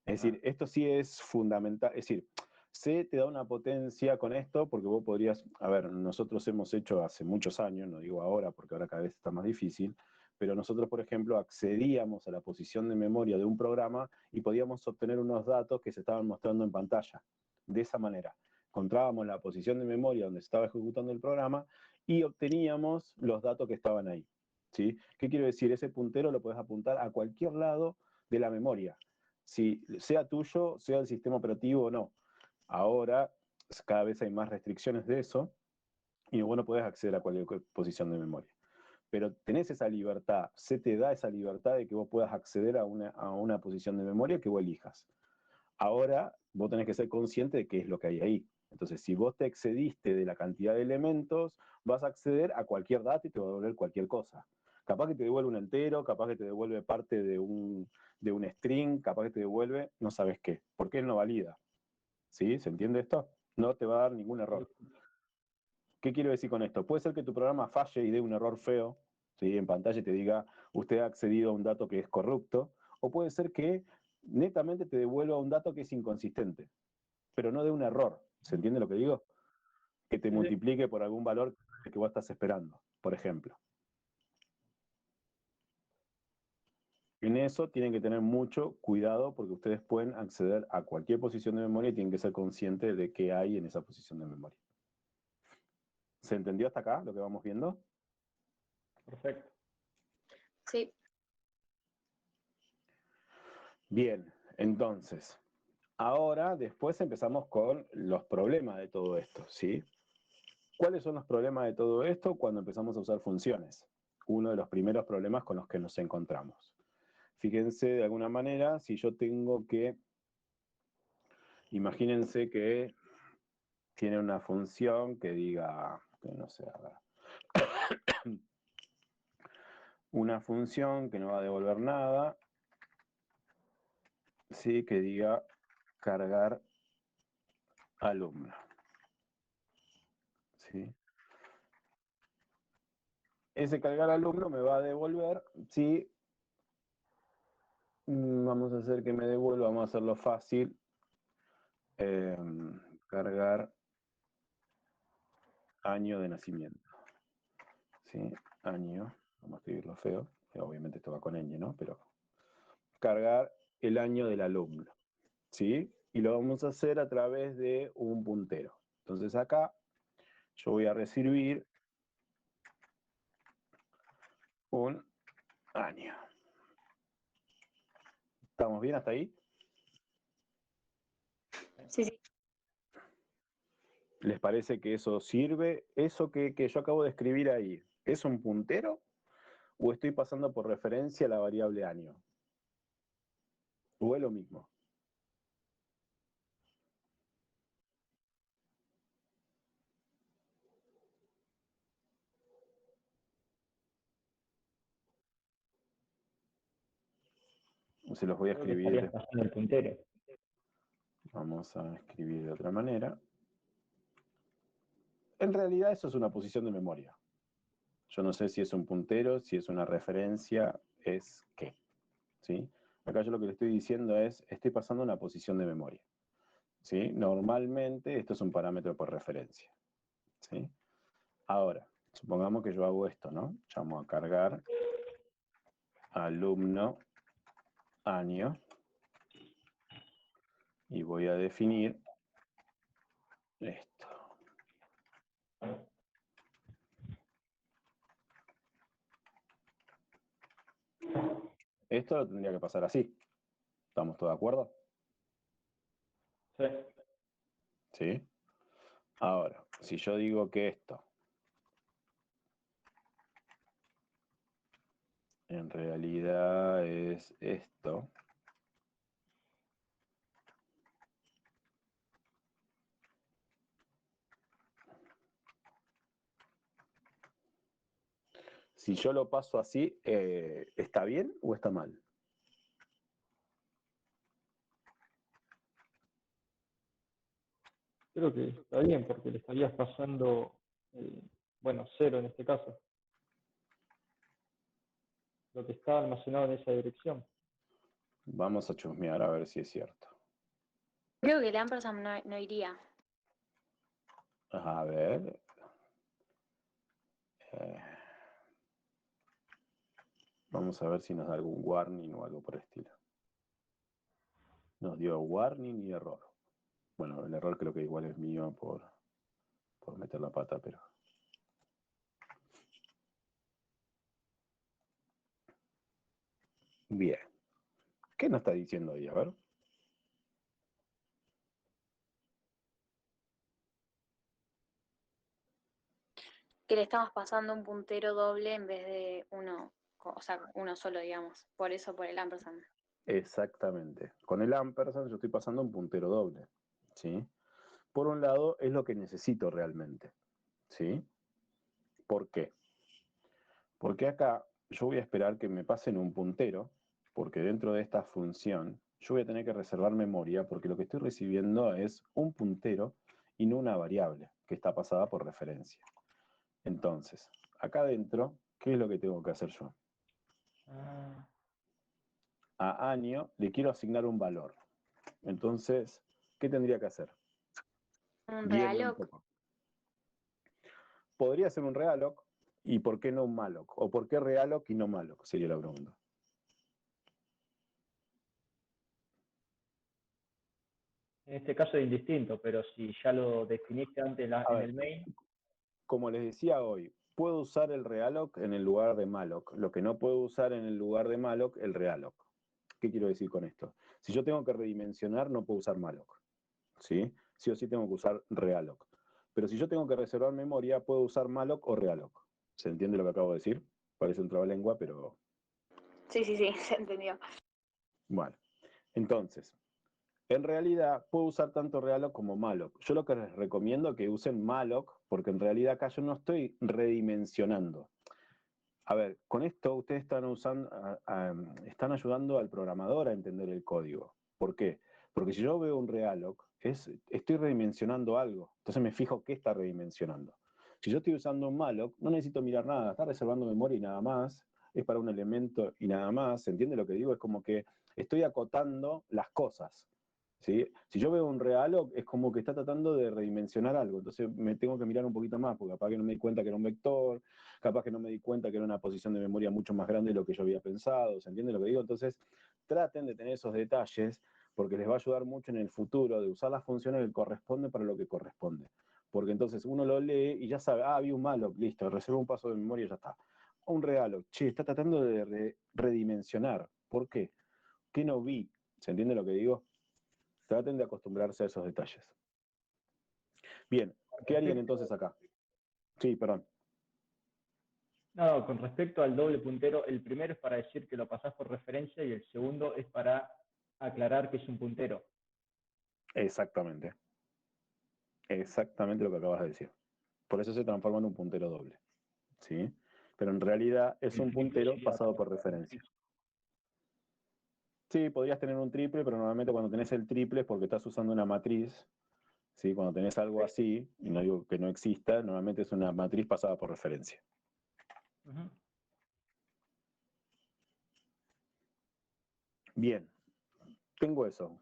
Es decir, esto sí es fundamental, es decir, C te da una potencia con esto porque vos podrías, a ver, nosotros hemos hecho hace muchos años, no digo ahora porque ahora cada vez está más difícil, pero nosotros, por ejemplo, accedíamos a la posición de memoria de un programa y podíamos obtener unos datos que se estaban mostrando en pantalla. De esa manera, encontrábamos la posición de memoria donde se estaba ejecutando el programa y obteníamos los datos que estaban ahí. ¿Sí? ¿Qué quiero decir? Ese puntero lo puedes apuntar a cualquier lado de la memoria, si sea tuyo, sea el sistema operativo o no. Ahora cada vez hay más restricciones de eso, y vos no podés acceder a cualquier posición de memoria. Pero tenés esa libertad, se te da esa libertad de que vos puedas acceder a una posición de memoria que vos elijas. Ahora, vos tenés que ser consciente de qué es lo que hay ahí. Entonces, si vos te excediste de la cantidad de elementos, vas a acceder a cualquier dato y te va a devolver cualquier cosa. Capaz que te devuelve un entero, capaz que te devuelve parte de un string, capaz que te devuelve no sabes qué, porque él no valida. ¿Sí? ¿Se entiende esto? No te va a dar ningún error. ¿Qué quiero decir con esto? Puede ser que tu programa falle y dé un error feo, ¿sí? En pantalla te diga, usted ha accedido a un dato que es corrupto, o puede ser que netamente te devuelva un dato que es inconsistente, pero no de un error. ¿Se entiende lo que digo? Que te multiplique por algún valor que vos estás esperando, por ejemplo. En eso tienen que tener mucho cuidado porque ustedes pueden acceder a cualquier posición de memoria y tienen que ser conscientes de qué hay en esa posición de memoria. ¿Se entendió hasta acá lo que vamos viendo? Perfecto. Sí. Bien, entonces, ahora después empezamos con los problemas de todo esto, ¿sí? ¿Cuáles son los problemas de todo esto cuando empezamos a usar funciones? Uno de los primeros problemas con los que nos encontramos. Fíjense, de alguna manera, si yo tengo que, imagínense que tiene una función que diga, que no sé, a ver, una función que no va a devolver nada, sí, que diga cargar alumno, ¿sí? Ese cargar alumno me va a devolver, si vamos a hacer que me devuelva, vamos a hacerlo fácil, cargar año de nacimiento, ¿sí? Año, vamos a escribirlo feo, obviamente esto va con ñ, ¿no? Pero cargar el año del alumno, ¿sí? Y lo vamos a hacer a través de un puntero. Entonces acá yo voy a recibir un año. ¿Estamos bien hasta ahí? Sí, sí. ¿Les parece que eso sirve? ¿Eso que yo acabo de escribir ahí, es un puntero? ¿O estoy pasando por referencia a la variable año? ¿O es lo mismo? Se los voy a Creo que escribir. estarías pasando el puntero. Vamos a escribir de otra manera. En realidad eso es una posición de memoria. Yo no sé si es un puntero, si es una referencia, es qué. ¿Sí? Acá yo lo que le estoy diciendo es, estoy pasando una posición de memoria. ¿Sí? Normalmente esto es un parámetro por referencia. ¿Sí? Ahora, supongamos que yo hago esto, ¿no? Llamo a cargar alumno año y voy a definir esto. Esto lo tendría que pasar así. ¿Estamos todos de acuerdo? Sí. ¿Sí? Ahora, si yo digo que esto en realidad es esto, si yo lo paso así, ¿está bien o está mal? Creo que está bien porque le estarías pasando, bueno, 0 en este caso, lo que está almacenado en esa dirección. Vamos a chusmear a ver si es cierto. Creo que el ampersand no iría. A ver. Vamos a ver si nos da algún warning o algo por el estilo. Nos dio warning y error. Bueno, el error creo que igual es mío por meter la pata, pero... Bien. ¿Qué nos está diciendo ahí? A ver. que le estamos pasando un puntero doble en vez de uno, o sea, uno solo, digamos. Por eso, por el ampersand. Exactamente. Con el ampersand yo estoy pasando un puntero doble, ¿sí? Por un lado, es lo que necesito realmente, ¿sí? ¿Por qué? Porque acá yo voy a esperar que me pasen un puntero, porque dentro de esta función yo voy a tener que reservar memoria, porque lo que estoy recibiendo es un puntero y no una variable, que está pasada por referencia. Entonces, acá adentro, ¿qué es lo que tengo que hacer yo? A año le quiero asignar un valor. Entonces, ¿qué tendría que hacer? Un Guíenme un realloc. poco. Podría ser un realloc, ¿y por qué no un malloc? ¿O por qué realloc y no malloc? Sería la pregunta. En este caso es indistinto, pero si ya lo definiste antes A en ver, el main, como les decía hoy, puedo usar el realloc en el lugar de malloc. Lo que no puedo usar en el lugar de malloc, el realloc. ¿Qué quiero decir con esto? Si yo tengo que redimensionar, no puedo usar malloc. ¿Sí? Sí o sí tengo que usar realloc. Pero si yo tengo que reservar memoria, puedo usar malloc o realloc. ¿Se entiende lo que acabo de decir? Parece un trabalengua, pero... Sí, sí, sí, se entendió. Bueno, entonces, en realidad puedo usar tanto realloc como malloc. Yo lo que les recomiendo es que usen malloc, porque en realidad acá yo no estoy redimensionando. A ver, con esto ustedes están están ayudando al programador a entender el código. ¿Por qué? Porque si yo veo un realloc, estoy redimensionando algo. Entonces me fijo qué está redimensionando. Si yo estoy usando un malloc, no necesito mirar nada, está reservando memoria y nada más, es para un elemento y nada más. ¿Se entiende lo que digo? Es como que estoy acotando las cosas. ¿Sí? Si yo veo un realloc, es como que está tratando de redimensionar algo. Entonces me tengo que mirar un poquito más, porque capaz que no me di cuenta que era un vector, capaz que no me di cuenta que era una posición de memoria mucho más grande de lo que yo había pensado. ¿Se entiende lo que digo? Entonces, traten de tener esos detalles, porque les va a ayudar mucho en el futuro de usar las funciones que corresponden para lo que corresponde. Porque entonces uno lo lee y ya sabe, vi un malloc, listo, reservo un paso de memoria y ya está. Un realloc, che, está tratando de redimensionar. ¿Por qué? ¿Qué no vi? ¿Se entiende lo que digo? Traten de acostumbrarse a esos detalles. Bien, ¿qué harían entonces acá? Sí, perdón. no, con respecto al doble puntero, el primero es para decir que lo pasás por referencia y el segundo es para aclarar que es un puntero. Exactamente. Exactamente lo que acabas de decir. Por eso se transforma en un puntero doble. ¿Sí? Pero en realidad es El un triple puntero sería pasado por referencia. Sí, podrías tener un triple, pero normalmente cuando tenés el triple es porque estás usando una matriz. ¿Sí? Cuando tenés algo así, y no digo que no exista, normalmente es una matriz pasada por referencia. Bien, tengo eso.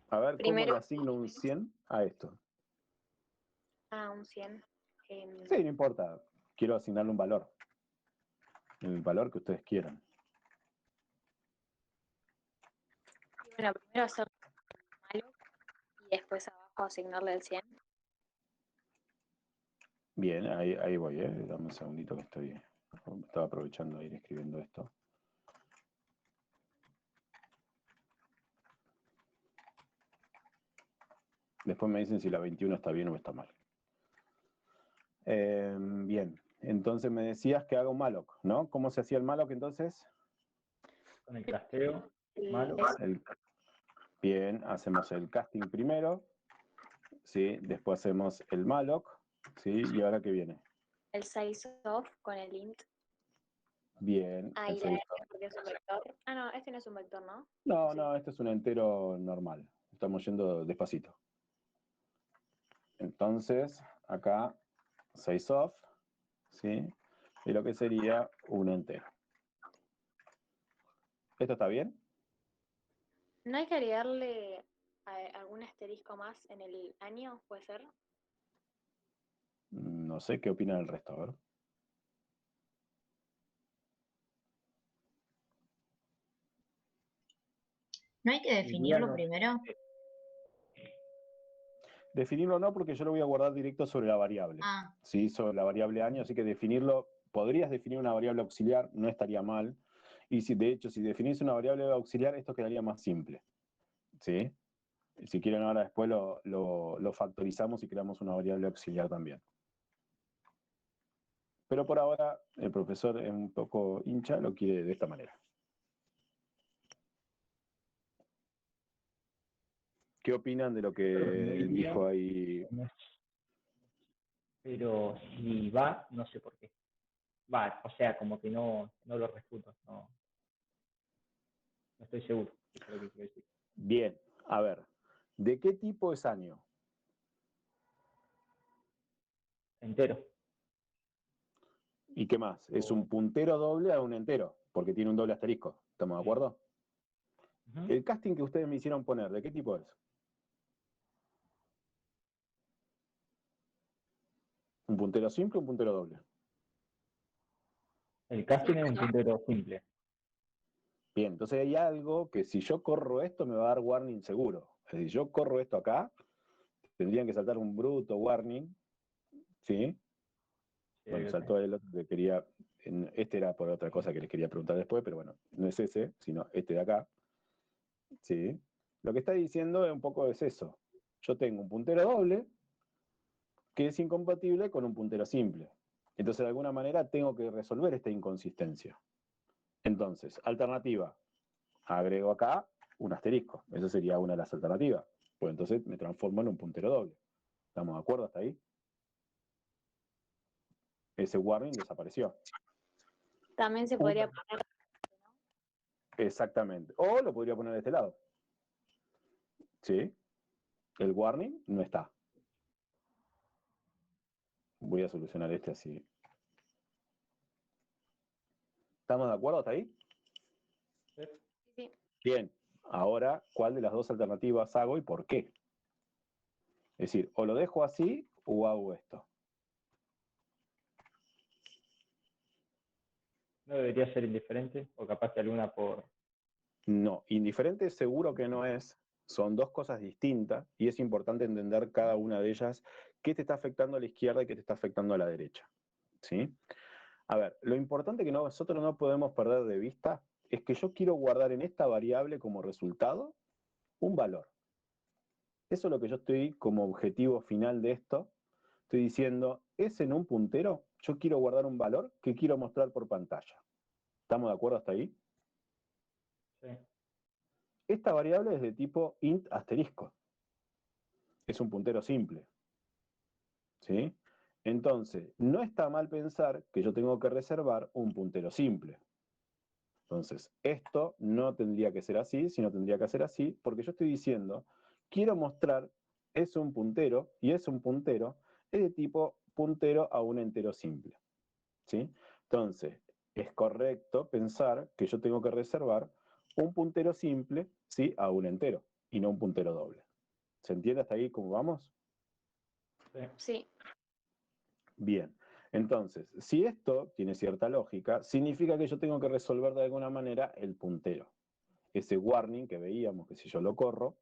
A ver, ¿cómo le Primero, asigno un 100 a esto? un 100. Sí, no importa. Quiero asignarle un valor. El valor que ustedes quieran. Bueno, primero hacer malloc y después abajo asignarle el 100. Bien, ahí voy, ¿eh? Dame un segundito que estaba aprovechando de ir escribiendo esto. Después me dicen si la 21 está bien o está mal. Bien, entonces me decías que haga un malloc, ¿no? ¿Cómo se hacía el malloc entonces? Con el casteo malo. Bien, hacemos el casting primero, ¿sí? Después hacemos el malloc, ¿sí? ¿Y ahora qué viene? El size of con el int. Bien, Ahí la F porque es un vector. No, este no es un vector, ¿no? No, Sí. no, este es un entero normal. Estamos yendo despacito. Entonces, acá, size of, ¿sí? Y lo que sería un entero. ¿Esto está bien? ¿No hay que agregarle algún asterisco más en el año? ¿Puede ser? No sé qué opinan el resto, a ver. ¿No hay que definirlo Liviano. primero? Definirlo no, porque yo lo voy a guardar directo sobre la variable. Ah, ¿Sí? Sobre la variable año, así que definirlo, podrías definir una variable auxiliar, no estaría mal. Y si de hecho, si definís una variable auxiliar, esto quedaría más simple. ¿Sí? Si quieren ahora después lo factorizamos y creamos una variable auxiliar también. Pero por ahora el profesor es un poco hincha, lo quiere de esta manera. ¿Qué opinan de lo que dijo ahí? Pero si va, no sé por qué. Va, o sea, como que no lo refuto, no estoy seguro de lo que quiero decir. Bien, a ver, ¿de qué tipo es año? Entero. ¿Y qué más? Es un puntero doble a un entero, porque tiene un doble asterisco. ¿Estamos de acuerdo? Uh-huh. El casting que ustedes me hicieron poner, ¿de qué tipo es? ¿Un puntero simple o un puntero doble? El casting es un puntero simple. Bien, entonces hay algo que si yo corro esto me va a dar warning seguro. Es decir, yo corro esto acá, tendrían que saltar un bruto warning, ¿sí? Bueno, saltó el otro que quería, este era por otra cosa que les quería preguntar después, pero bueno, no es ese, sino este de acá, ¿sí? Lo que está diciendo es un poco es eso. Yo tengo un puntero doble que es incompatible con un puntero simple. Entonces, de alguna manera, tengo que resolver esta inconsistencia. Entonces, alternativa, agrego acá un asterisco. Esa sería una de las alternativas. Pues entonces me transformo en un puntero doble. ¿Estamos de acuerdo hasta ahí? Ese warning desapareció. También se podría poner. Exactamente. O lo podría poner de este lado. ¿Sí? El warning no está. Voy a solucionar este así. ¿Estamos de acuerdo hasta ahí? Sí. Bien. Ahora, ¿cuál de las dos alternativas hago y por qué? Es decir, o lo dejo así o hago esto. ¿No debería ser indiferente? O capaz que alguna por... No, indiferente seguro que no es. Son dos cosas distintas y es importante entender cada una de ellas, qué te está afectando a la izquierda y qué te está afectando a la derecha. ¿Sí? A ver, lo importante que nosotros no podemos perder de vista es que yo quiero guardar en esta variable como resultado un valor. Eso es lo que yo estoy como objetivo final de esto. Estoy diciendo, es en un puntero, yo quiero guardar un valor que quiero mostrar por pantalla. ¿Estamos de acuerdo hasta ahí? Sí. Esta variable es de tipo int asterisco. Es un puntero simple. ¿Sí? Entonces, no está mal pensar que yo tengo que reservar un puntero simple. Entonces, esto no tendría que ser así, sino tendría que ser así, porque yo estoy diciendo, quiero mostrar, es un puntero, y es un puntero, es de tipo puntero a un entero simple. ¿Sí? Entonces, es correcto pensar que yo tengo que reservar un puntero simple, ¿sí?, a un entero, y no un puntero doble. ¿Se entiende hasta ahí cómo vamos? Sí. Bien. Entonces, si esto tiene cierta lógica, significa que yo tengo que resolver de alguna manera el puntero. Ese warning que veíamos, que si yo lo corro,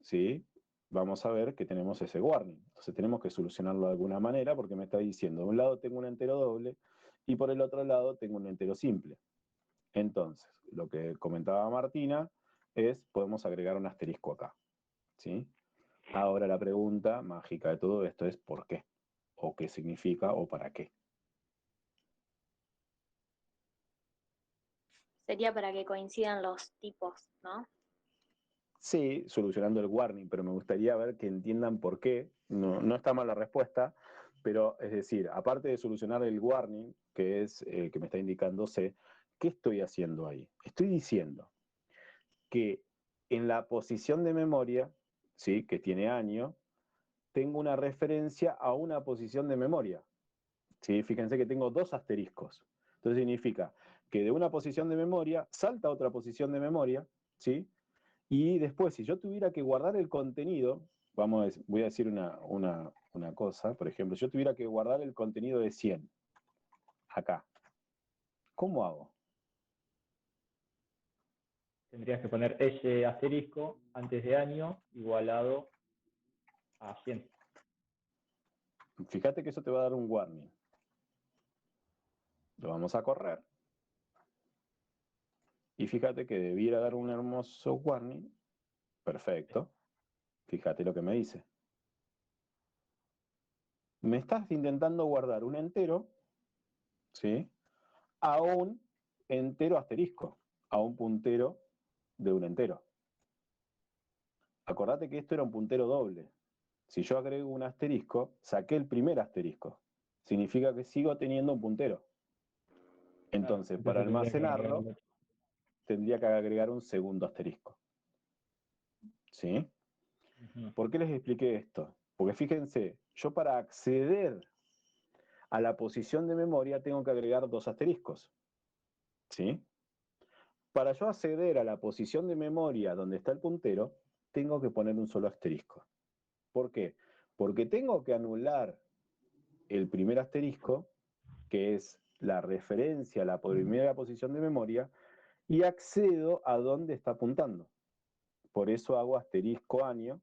¿sí?, vamos a ver que tenemos ese warning. Entonces tenemos que solucionarlo de alguna manera porque me está diciendo, de un lado tengo un entero doble y por el otro lado tengo un entero simple. Entonces, lo que comentaba Martina es, podemos agregar un asterisco acá, ¿sí? Ahora la pregunta mágica de todo esto es ¿por qué? ¿O qué significa o para qué? Sería para que coincidan los tipos, ¿no? Sí, solucionando el warning, pero me gustaría ver que entiendan por qué. No está mal la respuesta, pero es decir, aparte de solucionar el warning, que es que me está indicando C, ¿qué estoy haciendo ahí? Estoy diciendo que en la posición de memoria, ¿sí?, que tiene año, tengo una referencia a una posición de memoria. ¿Sí? Fíjense que tengo dos asteriscos. Entonces significa que de una posición de memoria salta a otra posición de memoria, ¿sí? Y después, si yo tuviera que guardar el contenido, voy a decir una cosa, por ejemplo, si yo tuviera que guardar el contenido de 100, acá, ¿cómo hago? Tendrías que poner ese asterisco antes de año igualado a 100. Fíjate que eso te va a dar un warning. Lo vamos a correr. Y fíjate que debiera dar un hermoso warning. Perfecto. Fíjate lo que me dice. Me estás intentando guardar un entero ¿sí? A un entero asterisco, a un puntero de un entero. Acordate que esto era un puntero doble. Si yo agrego un asterisco, saqué el primer asterisco. Significa que sigo teniendo un puntero. Entonces, para Entonces tendría que agregar almacenarlo, el otro. tendría que agregar un segundo asterisco. ¿Sí? Ujú. ¿Por qué les expliqué esto? Porque fíjense, yo para acceder a la posición de memoria tengo que agregar dos asteriscos. ¿Sí? Para yo acceder a la posición de memoria donde está el puntero, tengo que poner un solo asterisco. ¿Por qué? Porque tengo que anular el primer asterisco, que es la referencia a la primera posición de memoria, y accedo a donde está apuntando. Por eso hago asterisco año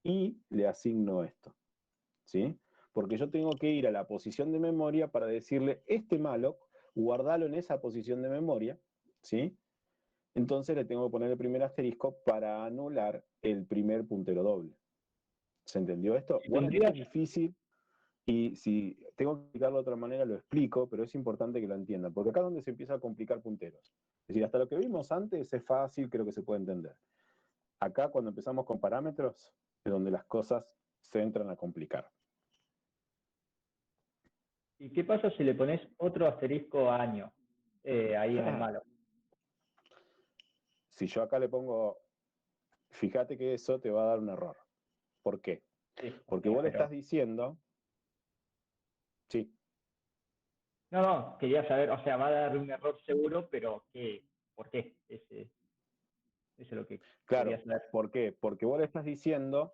y le asigno esto. ¿Sí? Porque yo tengo que ir a la posición de memoria para decirle, este malloc, guardalo en esa posición de memoria, ¿sí? Entonces le tengo que poner el primer asterisco para anular el primer puntero doble. ¿Se entendió esto? Y Bueno, esto tendrías, es difícil y si tengo que explicarlo de otra manera lo explico, pero es importante que lo entiendan, porque acá es donde se empieza a complicar punteros. Es decir, hasta lo que vimos antes es fácil, creo que se puede entender. Acá cuando empezamos con parámetros es donde las cosas se entran a complicar. ¿y qué pasa si le pones otro asterisco año ahí en el malo? Si yo acá le pongo, fíjate que eso te va a dar un error. ¿Por qué? Sí, o Porque sea, vos le estás pero diciendo, sí, no, quería saber, o sea, va a dar un error seguro, pero ¿por qué? Eso es lo que quería claro, saber. ¿por qué? Porque vos le estás diciendo,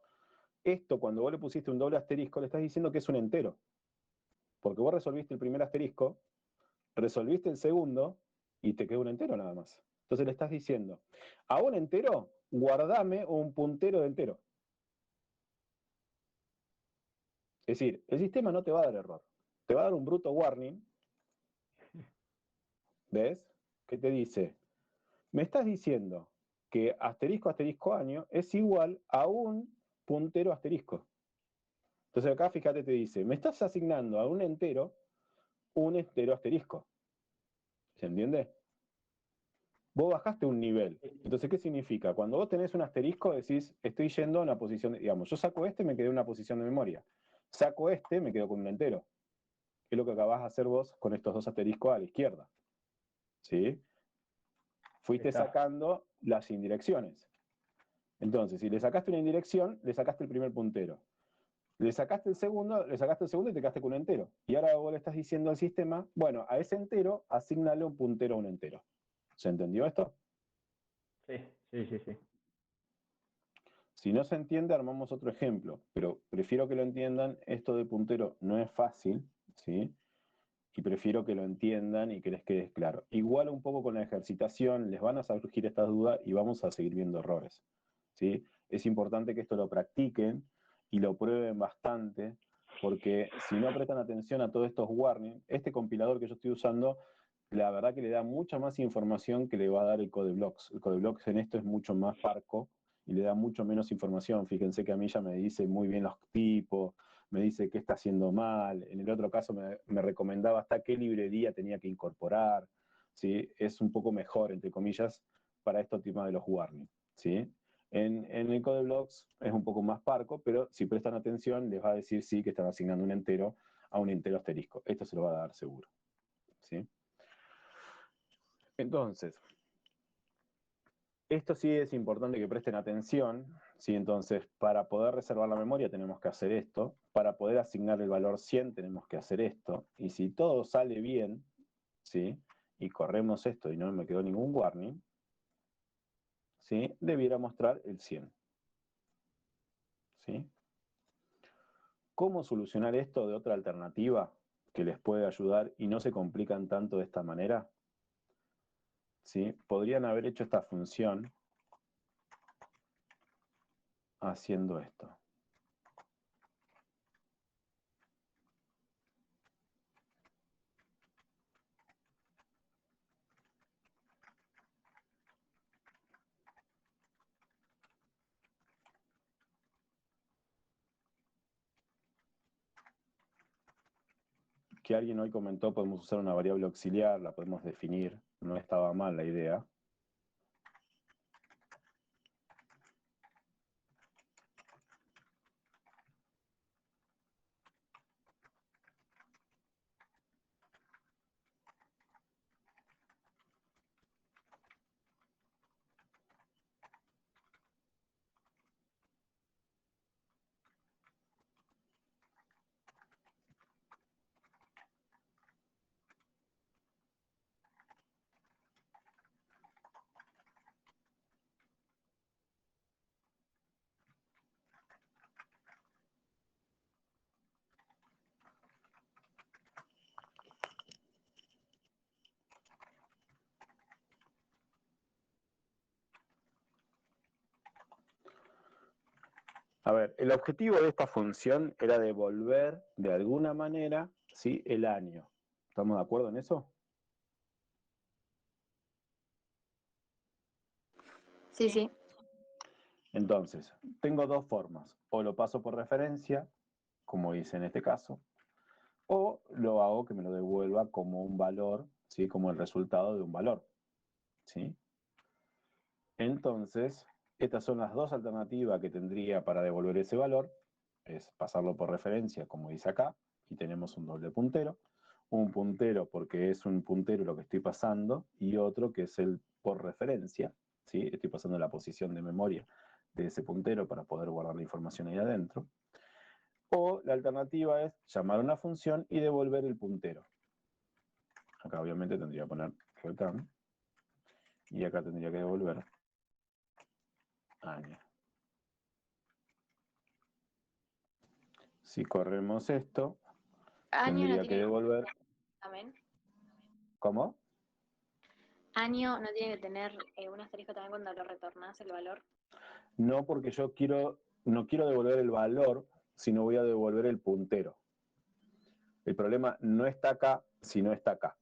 esto cuando vos le pusiste un doble asterisco, le estás diciendo que es un entero. Porque vos resolviste el primer asterisco, resolviste el segundo y te quedó un entero nada más. Entonces le estás diciendo, a un entero, guardame un puntero de entero. Es decir, el sistema no te va a dar error. Te va a dar un bruto warning, ¿ves? Que te dice, me estás diciendo que asterisco asterisco año es igual a un puntero asterisco. Entonces acá fíjate te dice, me estás asignando a un entero asterisco. ¿Se entiende? Vos bajaste un nivel. Entonces, ¿qué significa? Cuando vos tenés un asterisco, decís, estoy yendo a una posición, digamos, yo saco este, me quedé en una posición de memoria. Saco este, me quedo con un entero. Es lo que acabás de hacer vos con estos dos asteriscos a la izquierda. ¿Sí? Fuiste Está. sacando las indirecciones. Entonces, si le sacaste una indirección, le sacaste el primer puntero. Le sacaste el segundo y te quedaste con un entero. Y ahora vos le estás diciendo al sistema, bueno, a ese entero, asignale un puntero a un entero. ¿Se entendió esto? Sí, sí, sí, sí. Si no se entiende, armamos otro ejemplo, pero prefiero que lo entiendan. Esto de puntero no es fácil, ¿sí? Y prefiero que lo entiendan y que les quede claro. Igual un poco con la ejercitación, les van a surgir estas dudas y vamos a seguir viendo errores, ¿sí? Es importante que esto lo practiquen y lo prueben bastante, porque si no prestan atención a todos estos warnings, este compilador que yo estoy usando, la verdad que le da mucha más información que le va a dar el CodeBlocks. El CodeBlocks en esto es mucho más parco y le da mucho menos información. Fíjense que a mí ya me dice muy bien los tipos, me dice qué está haciendo mal. En el otro caso me recomendaba hasta qué librería tenía que incorporar. ¿Sí? Es un poco mejor, entre comillas, para estos temas de los warnings. ¿Sí? En el CodeBlocks es un poco más parco, pero si prestan atención les va a decir sí que están asignando un entero a un entero asterisco. Esto se lo va a dar seguro. ¿Sí? Entonces, esto sí es importante que presten atención, ¿sí? Entonces, para poder reservar la memoria tenemos que hacer esto, para poder asignar el valor 100 tenemos que hacer esto, y si todo sale bien, ¿sí? Y corremos esto y no me quedó ningún warning, ¿sí? Debiera mostrar el 100, ¿sí? ¿Cómo solucionar esto de otra alternativa que les puede ayudar y no se complican tanto de esta manera? ¿Sí? Podrían haber hecho esta función haciendo esto. que alguien hoy comentó, podemos usar una variable auxiliar, la podemos definir, no estaba mal la idea. A ver, el objetivo de esta función era devolver de alguna manera, ¿sí?, el año. ¿Estamos de acuerdo en eso? Sí, sí. Entonces, tengo dos formas. O lo paso por referencia, como hice en este caso, o lo hago que me lo devuelva como un valor, ¿sí?, como el resultado de un valor, ¿sí? Entonces, estas son las dos alternativas que tendría para devolver ese valor. Es pasarlo por referencia, como dice acá, y tenemos un doble puntero. Un puntero porque es un puntero lo que estoy pasando, y otro que es el por referencia, ¿sí? Estoy pasando la posición de memoria de ese puntero para poder guardar la información ahí adentro. O la alternativa es llamar a una función y devolver el puntero. Acá obviamente tendría que poner return, y acá tendría que devolver año. Si corremos esto, Año no tendría que tiene devolver... también. ¿Cómo? Año no tiene que tener un asterisco también cuando lo retornas el valor. No, porque no quiero devolver el valor, sino voy a devolver el puntero. El problema no está acá, sino está acá.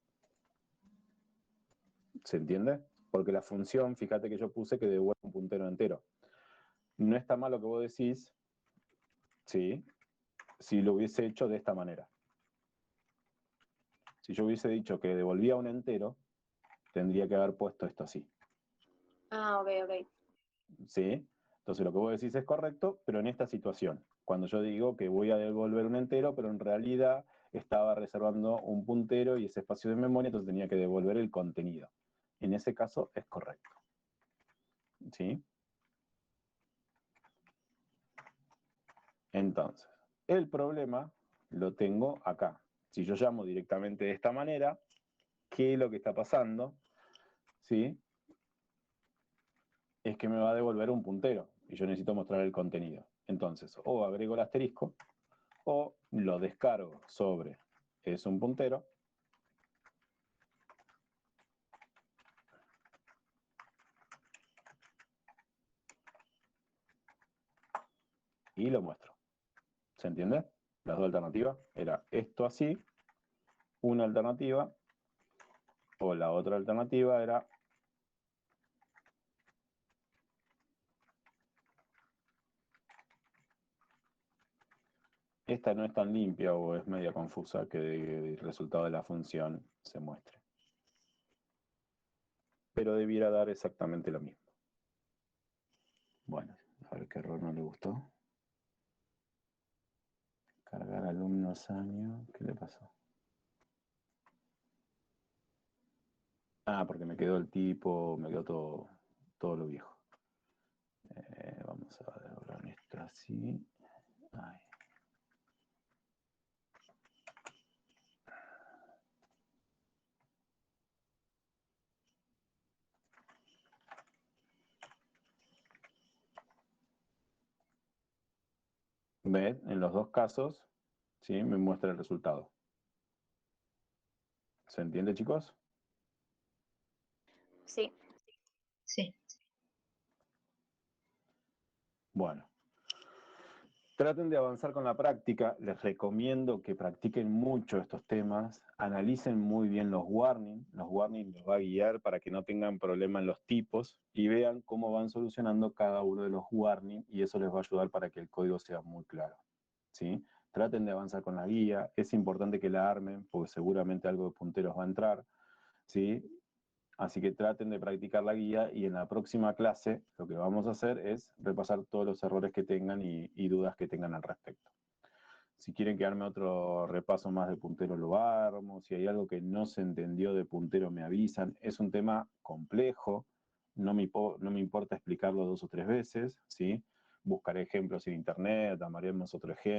¿Se entiende? Porque la función, fíjate que yo puse que devuelve un puntero entero. No está mal lo que vos decís, ¿sí?, si lo hubiese hecho de esta manera. Si yo hubiese dicho que devolvía un entero, tendría que haber puesto esto así. Ah, ok, ok. ¿Sí? Entonces lo que vos decís es correcto, pero en esta situación, cuando yo digo que voy a devolver un entero, pero en realidad estaba reservando un puntero y ese espacio de memoria, entonces tenía que devolver el contenido. En ese caso es correcto. ¿Sí? Entonces, el problema lo tengo acá. Si yo llamo directamente de esta manera, ¿qué es lo que está pasando? ¿Sí? Es que me va a devolver un puntero y yo necesito mostrar el contenido. Entonces, o agrego el asterisco, o lo descargo sobre es un puntero, y lo muestro. ¿Se entiende? Las dos alternativas era esto así, una alternativa, o la otra alternativa era esta no es tan limpia o es media confusa que el resultado de la función se muestre. Pero debiera dar exactamente lo mismo. Bueno, a ver qué error no le gustó. Cargar alumnos año, ¿qué le pasó? Ah, porque me quedó el tipo, me quedó todo lo viejo. Vamos a doblar esto así. Ay. ¿Ves? En los dos casos, ¿sí?, me muestra el resultado. ¿Se entiende, chicos? Sí. Sí. Bueno. Traten de avanzar con la práctica. Les recomiendo que practiquen mucho estos temas. Analicen muy bien los warnings. Los warnings los va a guiar para que no tengan problema en los tipos y vean cómo van solucionando cada uno de los warnings y eso les va a ayudar para que el código sea muy claro, ¿sí? traten de avanzar con la guía, es importante que la armen, porque seguramente algo de punteros va a entrar, ¿sí? Así que traten de practicar la guía y en la próxima clase lo que vamos a hacer es repasar todos los errores que tengan y dudas que tengan al respecto. Si quieren que arme otro repaso más de puntero, lo armo. Si hay algo que no se entendió de puntero, me avisan. Es un tema complejo, no me importa explicarlo 2 o 3 veces, ¿sí? Buscaré ejemplos en internet, amaremos otro ejemplo.